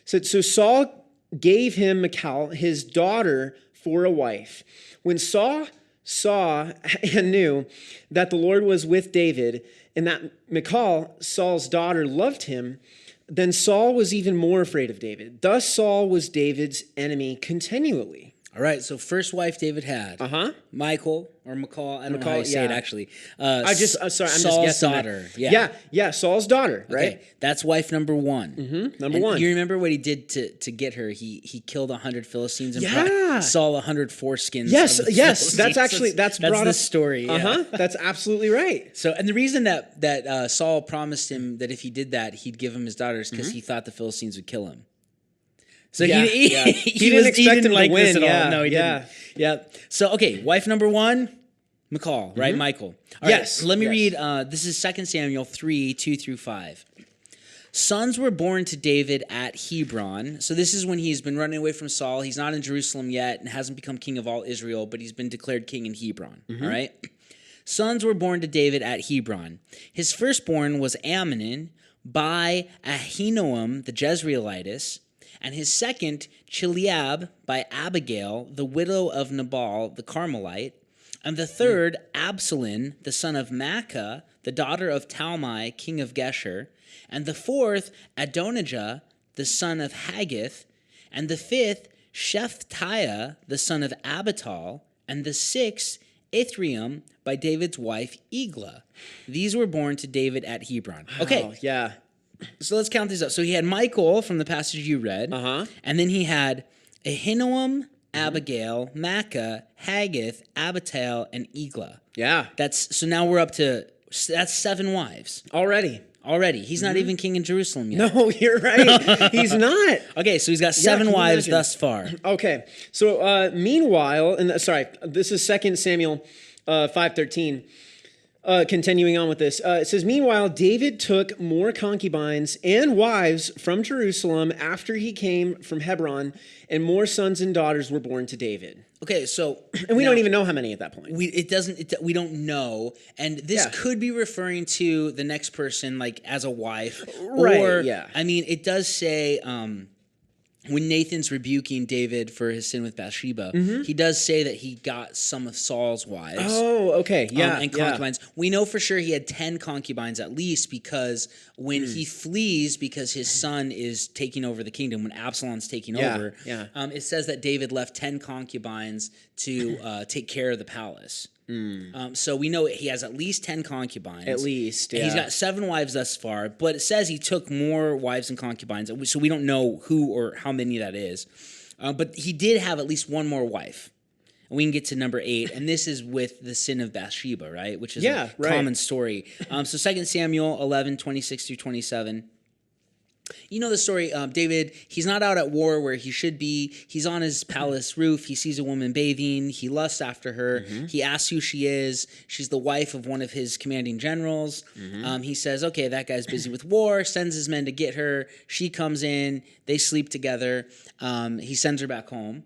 So Saul gave him Michal, his daughter, for a wife. When Saul saw and knew that the Lord was with David, and that Michal, Saul's daughter, loved him, then Saul was even more afraid of David. Thus Saul was David's enemy continually. All right, so first wife David had, Michal, or Michal, I don't know how you say it actually. I'm just Saul's daughter. Yeah, Saul's daughter, right? Okay, that's wife number one. Number one. You remember what he did to get her? He killed 100 Philistines and brought Saul 100 foreskins. Yes, that's brought the story. That's absolutely right. So, and the reason that Saul promised him that if he did that, he'd give him his daughters because he thought the Philistines would kill him. So he didn't expect him to win. At all. No, he didn't. Yeah. So, okay, wife number one, Michal, right? Michael. All right, so let me read. This is 2 Samuel 3, 2 through 5. Sons were born to David at Hebron. So this is when he's been running away from Saul. He's not in Jerusalem yet and hasn't become king of all Israel, but he's been declared king in Hebron. All right? Sons were born to David at Hebron. His firstborn was Amnon by Ahinoam the Jezreelitess, and his second, Chileab, by Abigail, the widow of Nabal, the Carmelite, and the third, Absalom, the son of Maacah, the daughter of Talmai, king of Geshur, and the fourth, Adonijah, the son of Haggith, and the fifth, Shephatiah, the son of Abital, and the sixth, Ithream, by David's wife, Eglah. These were born to David at Hebron. Okay. Oh, yeah. So let's count these up. So he had Michael from the passage you read, and then he had Ahinoam, Abigail, Maacah, Haggith, Abital, and Eglah. Yeah. So now we're up to, that's 7 wives. Already. He's not even king in Jerusalem yet. No, you're right. He's not. Okay, so he's got 7 wives thus far. Okay. So meanwhile, this is 2 Samuel 5:13. Continuing on with this, it says, meanwhile, David took more concubines and wives from Jerusalem after he came from Hebron, and more sons and daughters were born to David. Okay, so and we don't even know how many at that point. We don't know, and this could be referring to the next person, like as a wife, right? Or, I mean, it does say. When Nathan's rebuking David for his sin with Bathsheba, he does say that he got some of Saul's wives. Oh, okay. Yeah. And concubines. We know for sure he had 10 concubines at least, because when he flees because his son is taking over the kingdom, when Absalom's taking over, it says that David left 10 concubines to take care of the palace. So we know he has at least 10 concubines. At least, yeah. And he's got 7 wives thus far, but it says he took more wives and concubines, so we don't know who or how many that is. But he did have at least one more wife. And we can get to number 8, and this is with the sin of Bathsheba, right? Which is a common story. So 2 Samuel 11, 26 through 27. You know the story, David, he's not out at war where he should be. He's on his palace roof. He sees a woman bathing. He lusts after her. He asks who she is. She's the wife of one of his commanding generals. He says, okay, that guy's busy with war, sends his men to get her. She comes in. They sleep together. He sends her back home.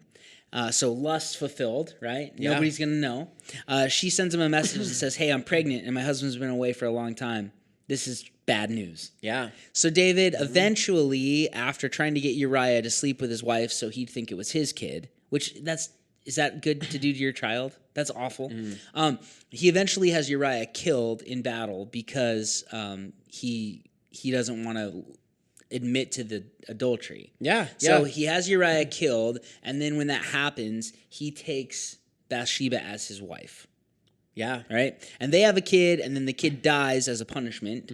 So lust fulfilled, right? Yeah. Nobody's going to know. She sends him a message that says, hey, I'm pregnant and my husband's been away for a long time. This is bad news. Yeah. So David eventually, after trying to get Uriah to sleep with his wife so he'd think it was his kid, is that good to do to your child? That's awful. He eventually has Uriah killed in battle because he doesn't want to admit to the adultery. Yeah. So he has Uriah killed, and then when that happens, he takes Bathsheba as his wife. Yeah. Right? And they have a kid, and then the kid dies as a punishment.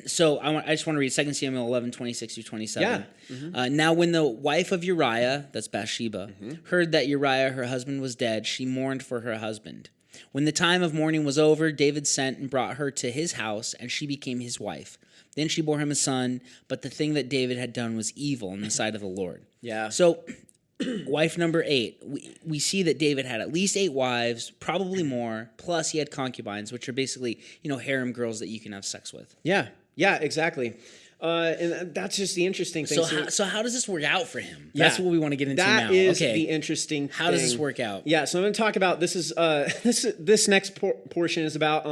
So I just want to read 2 Samuel 11, 26 through 27. Yeah. Now when the wife of Uriah, that's Bathsheba, heard that Uriah, her husband, was dead, she mourned for her husband. When the time of mourning was over, David sent and brought her to his house, and she became his wife. Then she bore him a son, but the thing that David had done was evil in the sight of the Lord. Yeah. So wife number 8, we see that David had at least 8 wives, probably more, plus he had concubines, which are basically, harem girls that you can have sex with. Yeah, exactly. And that's just the interesting thing. So how does this work out for him? That's what we want to get into now. That is the interesting thing. How does this work out? Yeah, so I'm going to talk about, this next portion is about,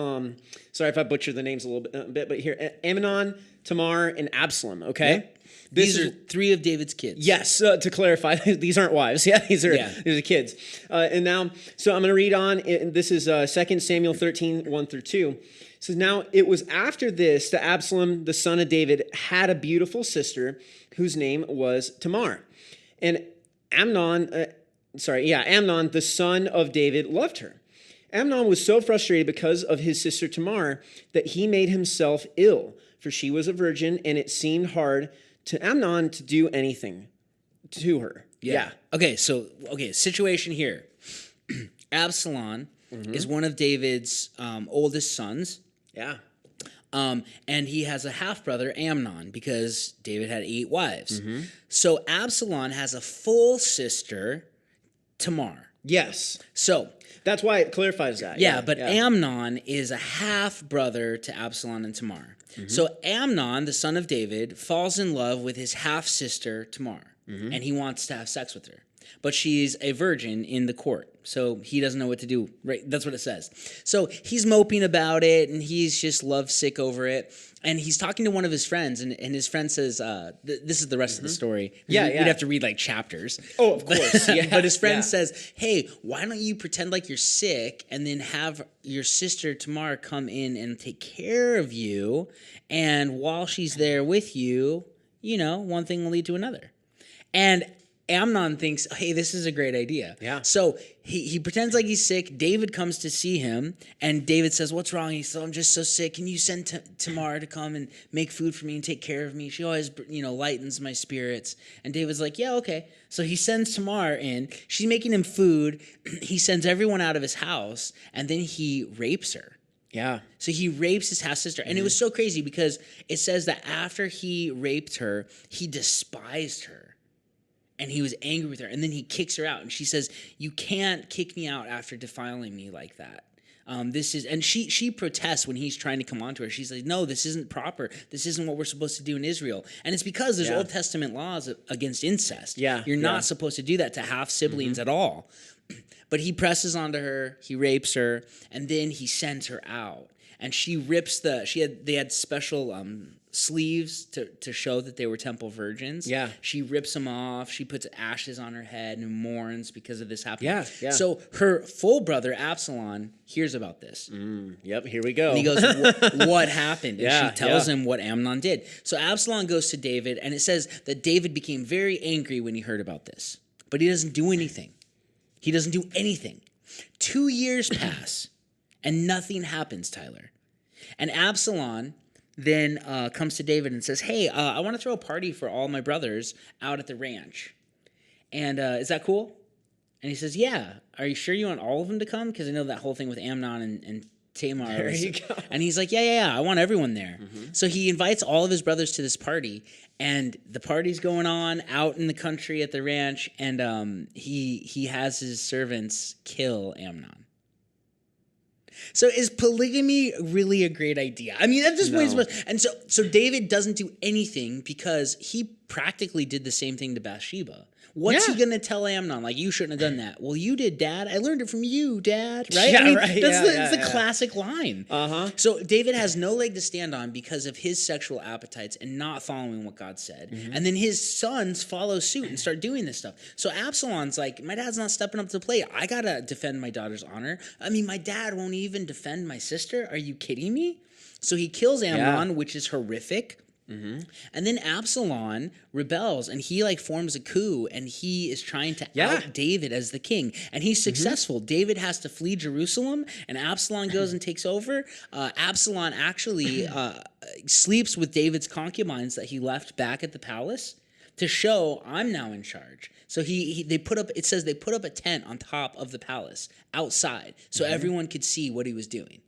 sorry if I butchered the names a little bit, but here, Amnon, Tamar, and Absalom, okay? Yep. These are 3 of David's kids. Yes, to clarify, these aren't wives. Yeah, these are kids. And now, so I'm going to read on. This is 2 Samuel 13, 1 through 2. It says, now it was after this that Absalom, the son of David, had a beautiful sister whose name was Tamar. And Amnon, the son of David, loved her. Amnon was so frustrated because of his sister Tamar that he made himself ill, for she was a virgin, and it seemed hard to Amnon to do anything to her. Yeah. Okay, situation here. Absalom is one of David's oldest sons. Yeah. And he has a half-brother, Amnon, because David had 8 wives. So Absalom has a full sister, Tamar. Yes. So that's why it clarifies that. But Amnon is a half-brother to Absalom and Tamar. So Amnon, the son of David, falls in love with his half-sister, Tamar, and he wants to have sex with her. But she's a virgin in the court, so he doesn't know what to do. Right? That's what it says. So he's moping about it, and he's just lovesick over it. And he's talking to one of his friends, and his friend says, this is the rest of the story. We'd have to read, chapters. Oh, of course. But his friend says, hey, why don't you pretend like you're sick and then have your sister Tamar come in and take care of you, and while she's there with you, one thing will lead to another. And Amnon thinks, hey, this is a great idea. Yeah. So he pretends like he's sick. David comes to see him, and David says, what's wrong? He says, I'm just so sick. Can you send Tamar to come and make food for me and take care of me? She always, lightens my spirits. And David's like, yeah, okay. So he sends Tamar in. She's making him food. He sends everyone out of his house, and then he rapes her. Yeah. So he rapes his half-sister. And it was so crazy because it says that after he raped her, he despised her. And he was angry with her. And then he kicks her out. And she says, you can't kick me out after defiling me like that. And she protests when he's trying to come on to her. She's like, no, this isn't proper. This isn't what we're supposed to do in Israel. And it's because there's Old Testament laws against incest. Yeah. You're not supposed to do that to half siblings at all. But he presses onto her, he rapes her, and then he sends her out. And she rips they had special sleeves to show that they were temple virgins. Yeah. She rips them off. She puts ashes on her head and mourns because of this happening. Yeah. So her full brother, Absalom, hears about this. Yep, here we go. And he goes, what happened? And she tells him what Amnon did. So Absalom goes to David, and it says that David became very angry when he heard about this. But he doesn't do anything. He doesn't do anything. 2 years pass, and nothing happens, Tyler. And Absalom then comes to David and says, hey, I want to throw a party for all my brothers out at the ranch. And is that cool? And he says, yeah. Are you sure you want all of them to come? Because I know that whole thing with Amnon and Tamar. There you go. And he's like, yeah, I want everyone there. So he invites all of his brothers to this party, and the party's going on out in the country at the ranch, and he has his servants kill Amnon. So is polygamy really a great idea? I mean, that's just way too much. And so David doesn't do anything because he practically did the same thing to Bathsheba. What's he going to tell Amnon? Like, you shouldn't have done that. Well, you did, Dad. I learned it from you, Dad. Right? Yeah, I mean, right. That's the classic line. Uh-huh. So David has no leg to stand on because of his sexual appetites and not following what God said. And then his sons follow suit and start doing this stuff. So Absalom's like, my dad's not stepping up to the plate. I got to defend my daughter's honor. I mean, my dad won't even defend my sister. Are you kidding me? So he kills Amnon, which is horrific. And then Absalom rebels, and he like forms a coup, and he is trying to out David as the king, and he's successful. David has to flee Jerusalem, and Absalom goes and takes over. Absalom actually sleeps with David's concubines that he left back at the palace to show I'm now in charge. So they put up a tent on top of the palace outside, so everyone could see what he was doing.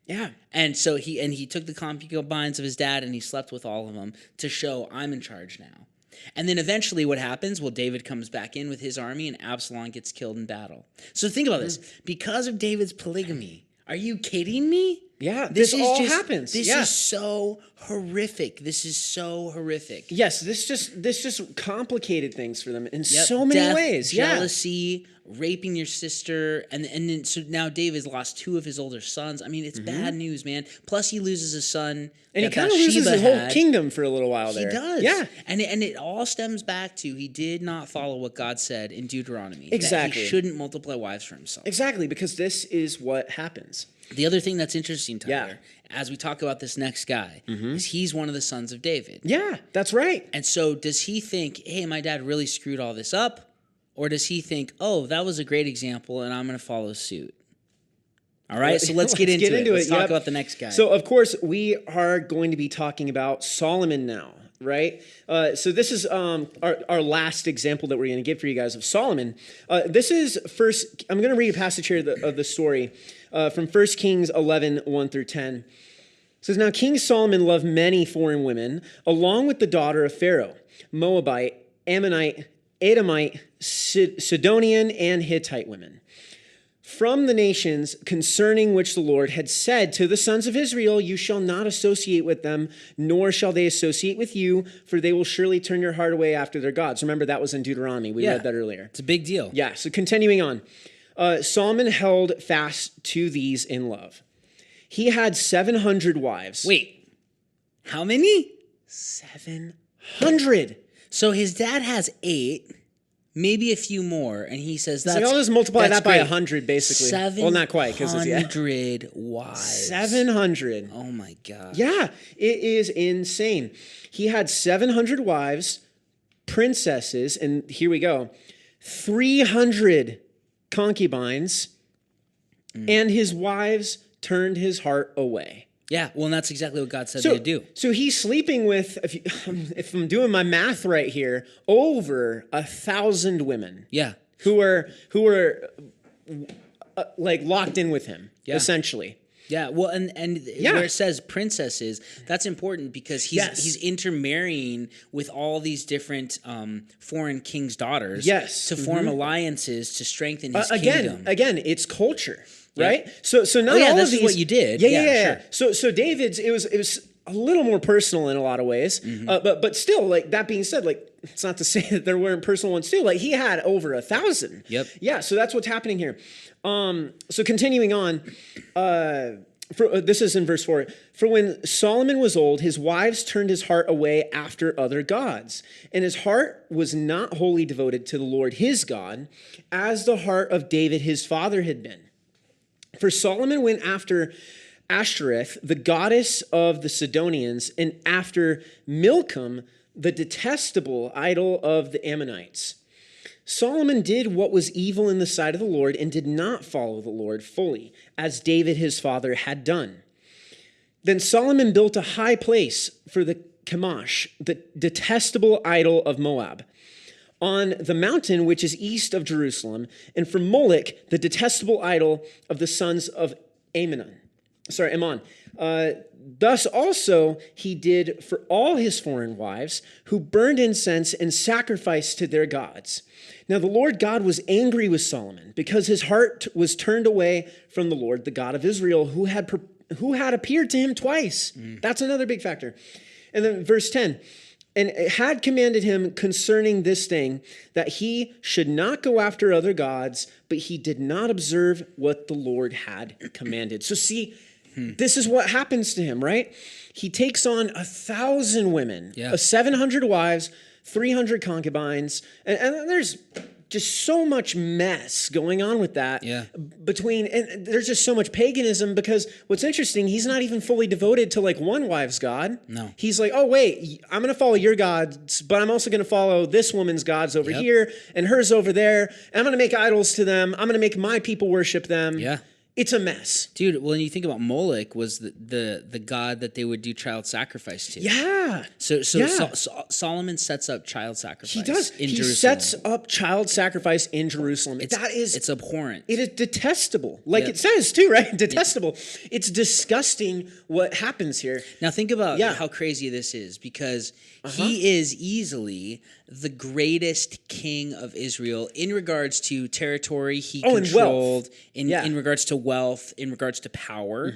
Yeah. And so he took the concubines of his dad and he slept with all of them to show I'm in charge now. And then eventually what happens? Well, David comes back in with his army and Absalom gets killed in battle. So think about this. Because of David's polygamy, are you kidding me? Yeah, this all happens. This is so horrific. This is so horrific. Yes, this just complicated things for them in so many ways. Jealousy, raping your sister, and then so now David's lost 2 of his older sons. I mean, it's bad news, man. Plus, he loses a son, and he kind of loses his whole kingdom for a little while there. He does. Yeah, and it all stems back to he did not follow what God said in Deuteronomy. Exactly, that he shouldn't multiply wives for himself. Exactly, because this is what happens. The other thing that's interesting, Tyler, as we talk about this next guy, is he's one of the sons of David. Yeah, that's right. And so does he think, hey, my dad really screwed all this up? Or does he think, oh, that was a great example and I'm going to follow suit? All right, so let's get into it. Let's talk about the next guy. So, of course, we are going to be talking about Solomon now, right? So this is our last example that we're going to give for you guys of Solomon. This is I'm going to read a passage here of the story from 1 Kings 11, 1 through 10. It says, now King Solomon loved many foreign women, along with the daughter of Pharaoh, Moabite, Ammonite, Edomite, Sidonian, and Hittite women, from the nations concerning which the Lord had said to the sons of Israel, you shall not associate with them, nor shall they associate with you, for they will surely turn your heart away after their gods. Remember, that was in Deuteronomy. We read that earlier. It's a big deal. Yeah, so continuing on. Solomon held fast to these in love. He had 700 wives. Wait, how many? 700. So his dad has 8, maybe a few more, and he says that's... So I'll just multiply that by 100, basically. 700 well, not quite, because it's... wives. 700. Oh, my God. Yeah, it is insane. He had 700 wives, princesses, and here we go, 300 concubines, and his wives turned his heart away. Yeah, well, and that's exactly what God said they would do. So he's sleeping with, if I'm doing my math right here, over 1,000 women. Yeah, who are like locked in with him, essentially. Yeah, well, and where it says princesses, that's important because he's intermarrying with all these different foreign kings' daughters to form alliances to strengthen his kingdom. Again, it's culture. Right, so not all of these. Is what you did. Yeah. Sure. So David's it was a little more personal in a lot of ways, but still, like that being said, like it's not to say that there weren't personal ones too. Like he had over 1,000. Yep. Yeah. So that's what's happening here. So continuing on, this is in verse 4. For when Solomon was old, his wives turned his heart away after other gods, and his heart was not wholly devoted to the Lord his God, as the heart of David his father had been. For Solomon went after Ashtoreth, the goddess of the Sidonians, and after Milcom, the detestable idol of the Ammonites. Solomon did what was evil in the sight of the Lord and did not follow the Lord fully, as David his father had done. Then Solomon built a high place for the Chemosh, the detestable idol of Moab, on the mountain which is east of Jerusalem, and for Moloch, the detestable idol of the sons of Ammon. Thus also he did for all his foreign wives, who burned incense and sacrificed to their gods. Now the Lord God was angry with Solomon, because his heart was turned away from the Lord, the God of Israel, who had appeared to him twice. That's another big factor. And then verse 10, and had commanded him concerning this thing, that he should not go after other gods, but he did not observe what the Lord had commanded. So see, this is what happens to him, right? He takes on 1,000 women, 700 wives, 300 concubines, and there's just so much mess going on with that. And there's just so much paganism, because what's interesting, he's not even fully devoted to like one wife's God. No. He's like, oh wait, I'm going to follow your gods, but I'm also going to follow this woman's gods over here and hers over there. And I'm going to make idols to them. I'm going to make my people worship them. Yeah. It's a mess. Dude, when you think about Moloch, was the god that they would do child sacrifice to. Yeah. So Solomon sets up child sacrifice. He does. In he Jerusalem. sets up child sacrifice in Jerusalem. It's abhorrent. It is detestable. Like it says too, right? Detestable. It's disgusting what happens here. Now think about how crazy this is, because he is easily the greatest king of Israel in regards to territory he controlled, in regards to wealth, in regards to power.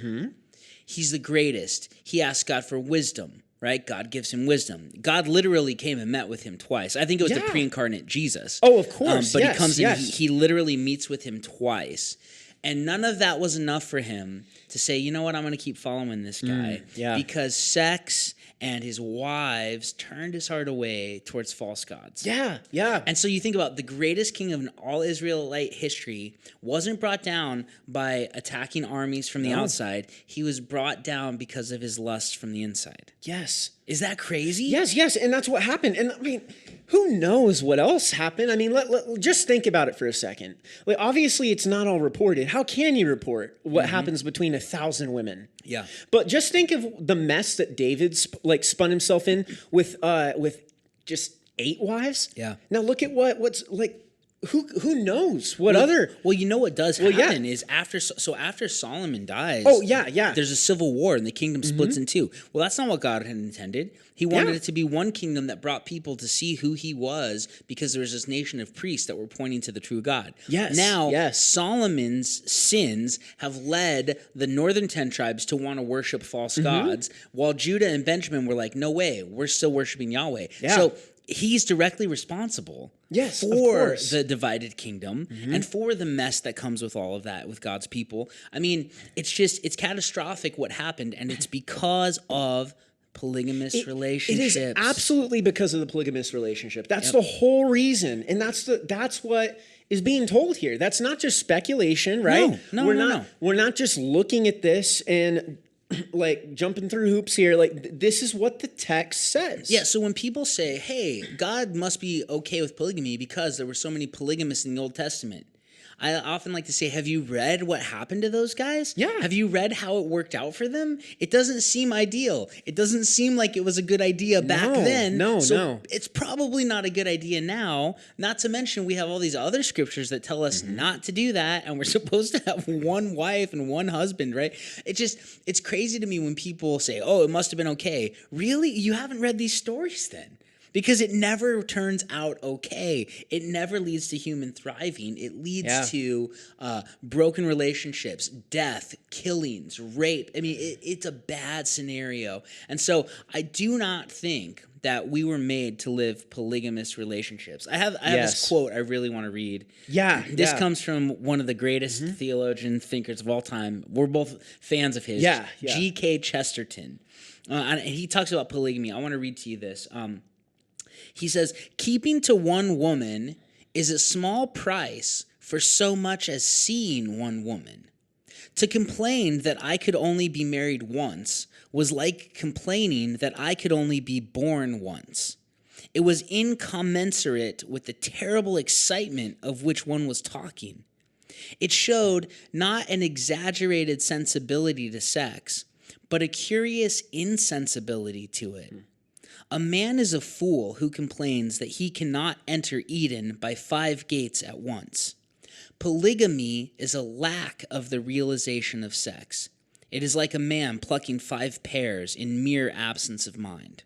He's the greatest. He asks God for wisdom, right? God gives him wisdom. God literally came and met with him twice. I think it was the pre-incarnate Jesus. Oh, of course. But he comes in, he literally meets with him twice. And none of that was enough for him to say, you know what, I'm going to keep following this guy. Because sex and his wives turned his heart away towards false gods. And so you think about the greatest king of all Israelite history wasn't brought down by attacking armies from the outside. He was brought down because of his lust from the inside. Yes. Is that crazy? Yes. And that's what happened. And I mean, who knows what else happened? I mean, just think about it for a second. Like, obviously, it's not all reported. How can you report what happens between 1,000 women? Yeah. But just think of the mess that David spun himself in with just 8 wives. Yeah. Now look at what's like. Who knows what other? Well, you know what does happen is after Solomon dies. There's a civil war and the kingdom splits in two. Well, that's not what God had intended. He wanted it to be one kingdom that brought people to see who he was, because there was this nation of priests that were pointing to the true God. Solomon's sins have led the northern 10 tribes to want to worship false gods, while Judah and Benjamin were like, no way, we're still worshiping Yahweh. So he's directly responsible for the divided kingdom and for the mess that comes with all of that, with God's people. I mean, it's catastrophic what happened, and it's because of polygamous relationships. It is absolutely because of the polygamous relationship. That's the whole reason, and that's what is being told here. That's not just speculation, right? No. We're not just looking at this and like jumping through hoops here. Like, this is what the text says. Yeah, so when people say, hey, God must be okay with polygamy because there were so many polygamists in the Old Testament, I often like to say, have you read what happened to those guys? Have you read how it worked out for them? It doesn't seem ideal. It doesn't seem like it was a good idea back then. No. It's probably not a good idea now. Not to mention, we have all these other scriptures that tell us not to do that, and we're supposed to have one wife and one husband, right? It's crazy to me when people say, oh, it must have been okay. Really? You haven't read these stories then? Because it never turns out okay. It never leads to human thriving. It leads to broken relationships, death, killings, rape. I mean, it's a bad scenario. And so I do not think that we were made to live polygamous relationships. I have this quote I really want to read. This comes from one of the greatest theologian thinkers of all time. We're both fans of his. G.K. Chesterton. And he talks about polygamy. I want to read to you this. He says, keeping to one woman is a small price for so much as seeing one woman. To complain that I could only be married once was like complaining that I could only be born once. It was incommensurate with the terrible excitement of which one was talking. It showed not an exaggerated sensibility to sex, but a curious insensibility to it. A man is a fool who complains that he cannot enter Eden by 5 gates at once. Polygamy is a lack of the realization of sex. It is like a man plucking 5 pears in mere absence of mind.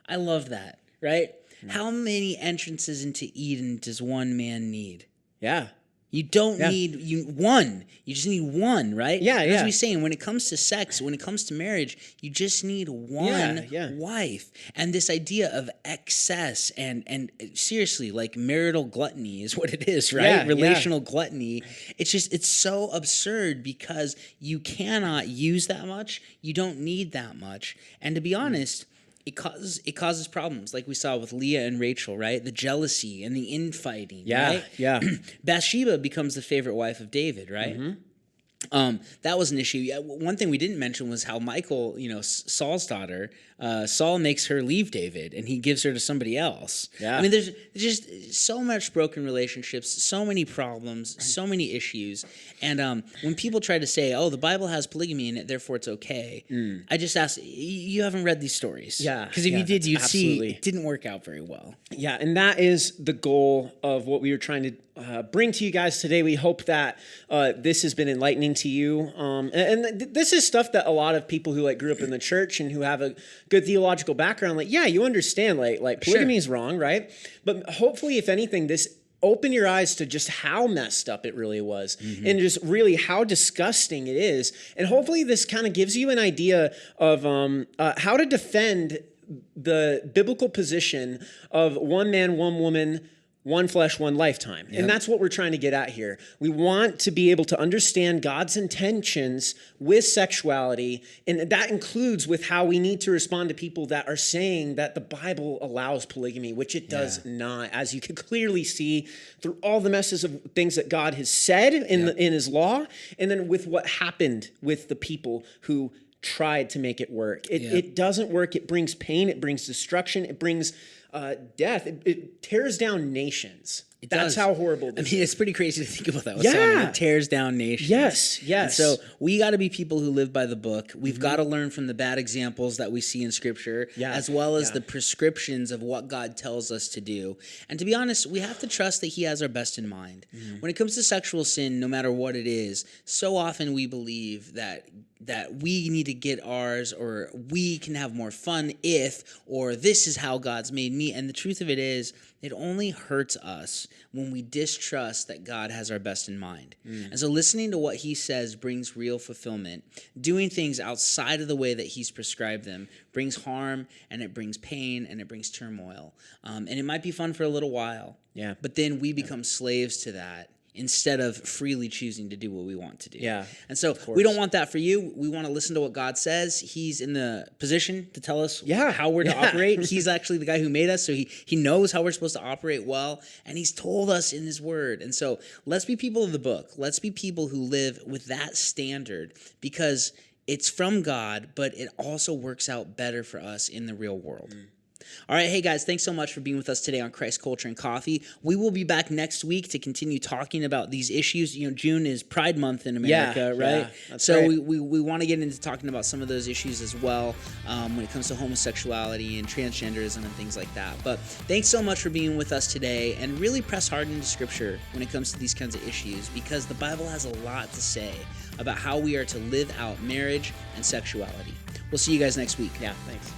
I love that, right? How many entrances into Eden does one man need? Yeah. You don't need one. You just need one, right? Yeah, As we're saying, when it comes to sex, when it comes to marriage, you just need one wife. And this idea of excess and seriously, like marital gluttony is what it is, right? Yeah, Relational gluttony. It's so absurd because you cannot use that much. You don't need that much. And to be honest, it causes problems, like we saw with Leah and Rachel, right? The jealousy and the infighting, right? Yeah. Bathsheba becomes the favorite wife of David, right? That was an issue. One thing we didn't mention was how Michal, Saul's daughter, Saul makes her leave David and he gives her to somebody else. Yeah. I mean, there's just so much broken relationships, so many problems, so many issues. And when people try to say, oh, the Bible has polygamy in it, therefore it's okay, I just ask, you haven't read these stories. Yeah. Because if you did, you'd see it didn't work out very well. Yeah, and that is the goal of what we were trying to bring to you guys today. We hope that this has been enlightening to you. And this is stuff that a lot of people who grew up in the church and who have a good theological background, you understand, polygamy is wrong, right? But hopefully, if anything, this open your eyes to just how messed up it really was and just really how disgusting it is. And hopefully this kind of gives you an idea of how to defend the biblical position of one man, one woman, one flesh, one lifetime. Yep. And that's what we're trying to get at here. We want to be able to understand God's intentions with sexuality, and that includes with how we need to respond to people that are saying that the Bible allows polygamy, which it does not, as you can clearly see through all the messes of things that God has said in his law, and then with what happened with the people who tried to make it work. It doesn't work. It brings pain. It brings destruction. It brings death. It tears down nations. That's how horrible this is. It's pretty crazy to think about that. It tears down nations. Yes. And so we got to be people who live by the book. We've got to learn from the bad examples that we see in Scripture, as well as the prescriptions of what God tells us to do. And to be honest, we have to trust that He has our best in mind. When it comes to sexual sin, no matter what it is, so often we believe that we need to get ours, or we can have more fun if, or this is how God's made me. And the truth of it is, it only hurts us when we distrust that God has our best in mind. And so listening to what He says brings real fulfillment. Doing things outside of the way that He's prescribed them brings harm, and it brings pain, and it brings turmoil. And it might be fun for a little while, but then we become slaves to that, instead of freely choosing to do what we want to do. And so we don't want that for you. We want to listen to what God says. He's in the position to tell us how we're to operate. He's actually the guy who made us, so he knows how we're supposed to operate well, and He's told us in His Word. And so let's be people of the book. Let's be people who live with that standard, because it's from God, but it also works out better for us in the real world. All right, hey guys, thanks so much for being with us today on Christ Culture and Coffee. We will be back next week to continue talking about these issues. June is Pride Month in America, right? So we want to get into talking about some of those issues as well when it comes to homosexuality and transgenderism and things like that. But thanks so much for being with us today, and really press hard into Scripture when it comes to these kinds of issues, because the Bible has a lot to say about how we are to live out marriage and sexuality. We'll see you guys next week. Yeah, thanks.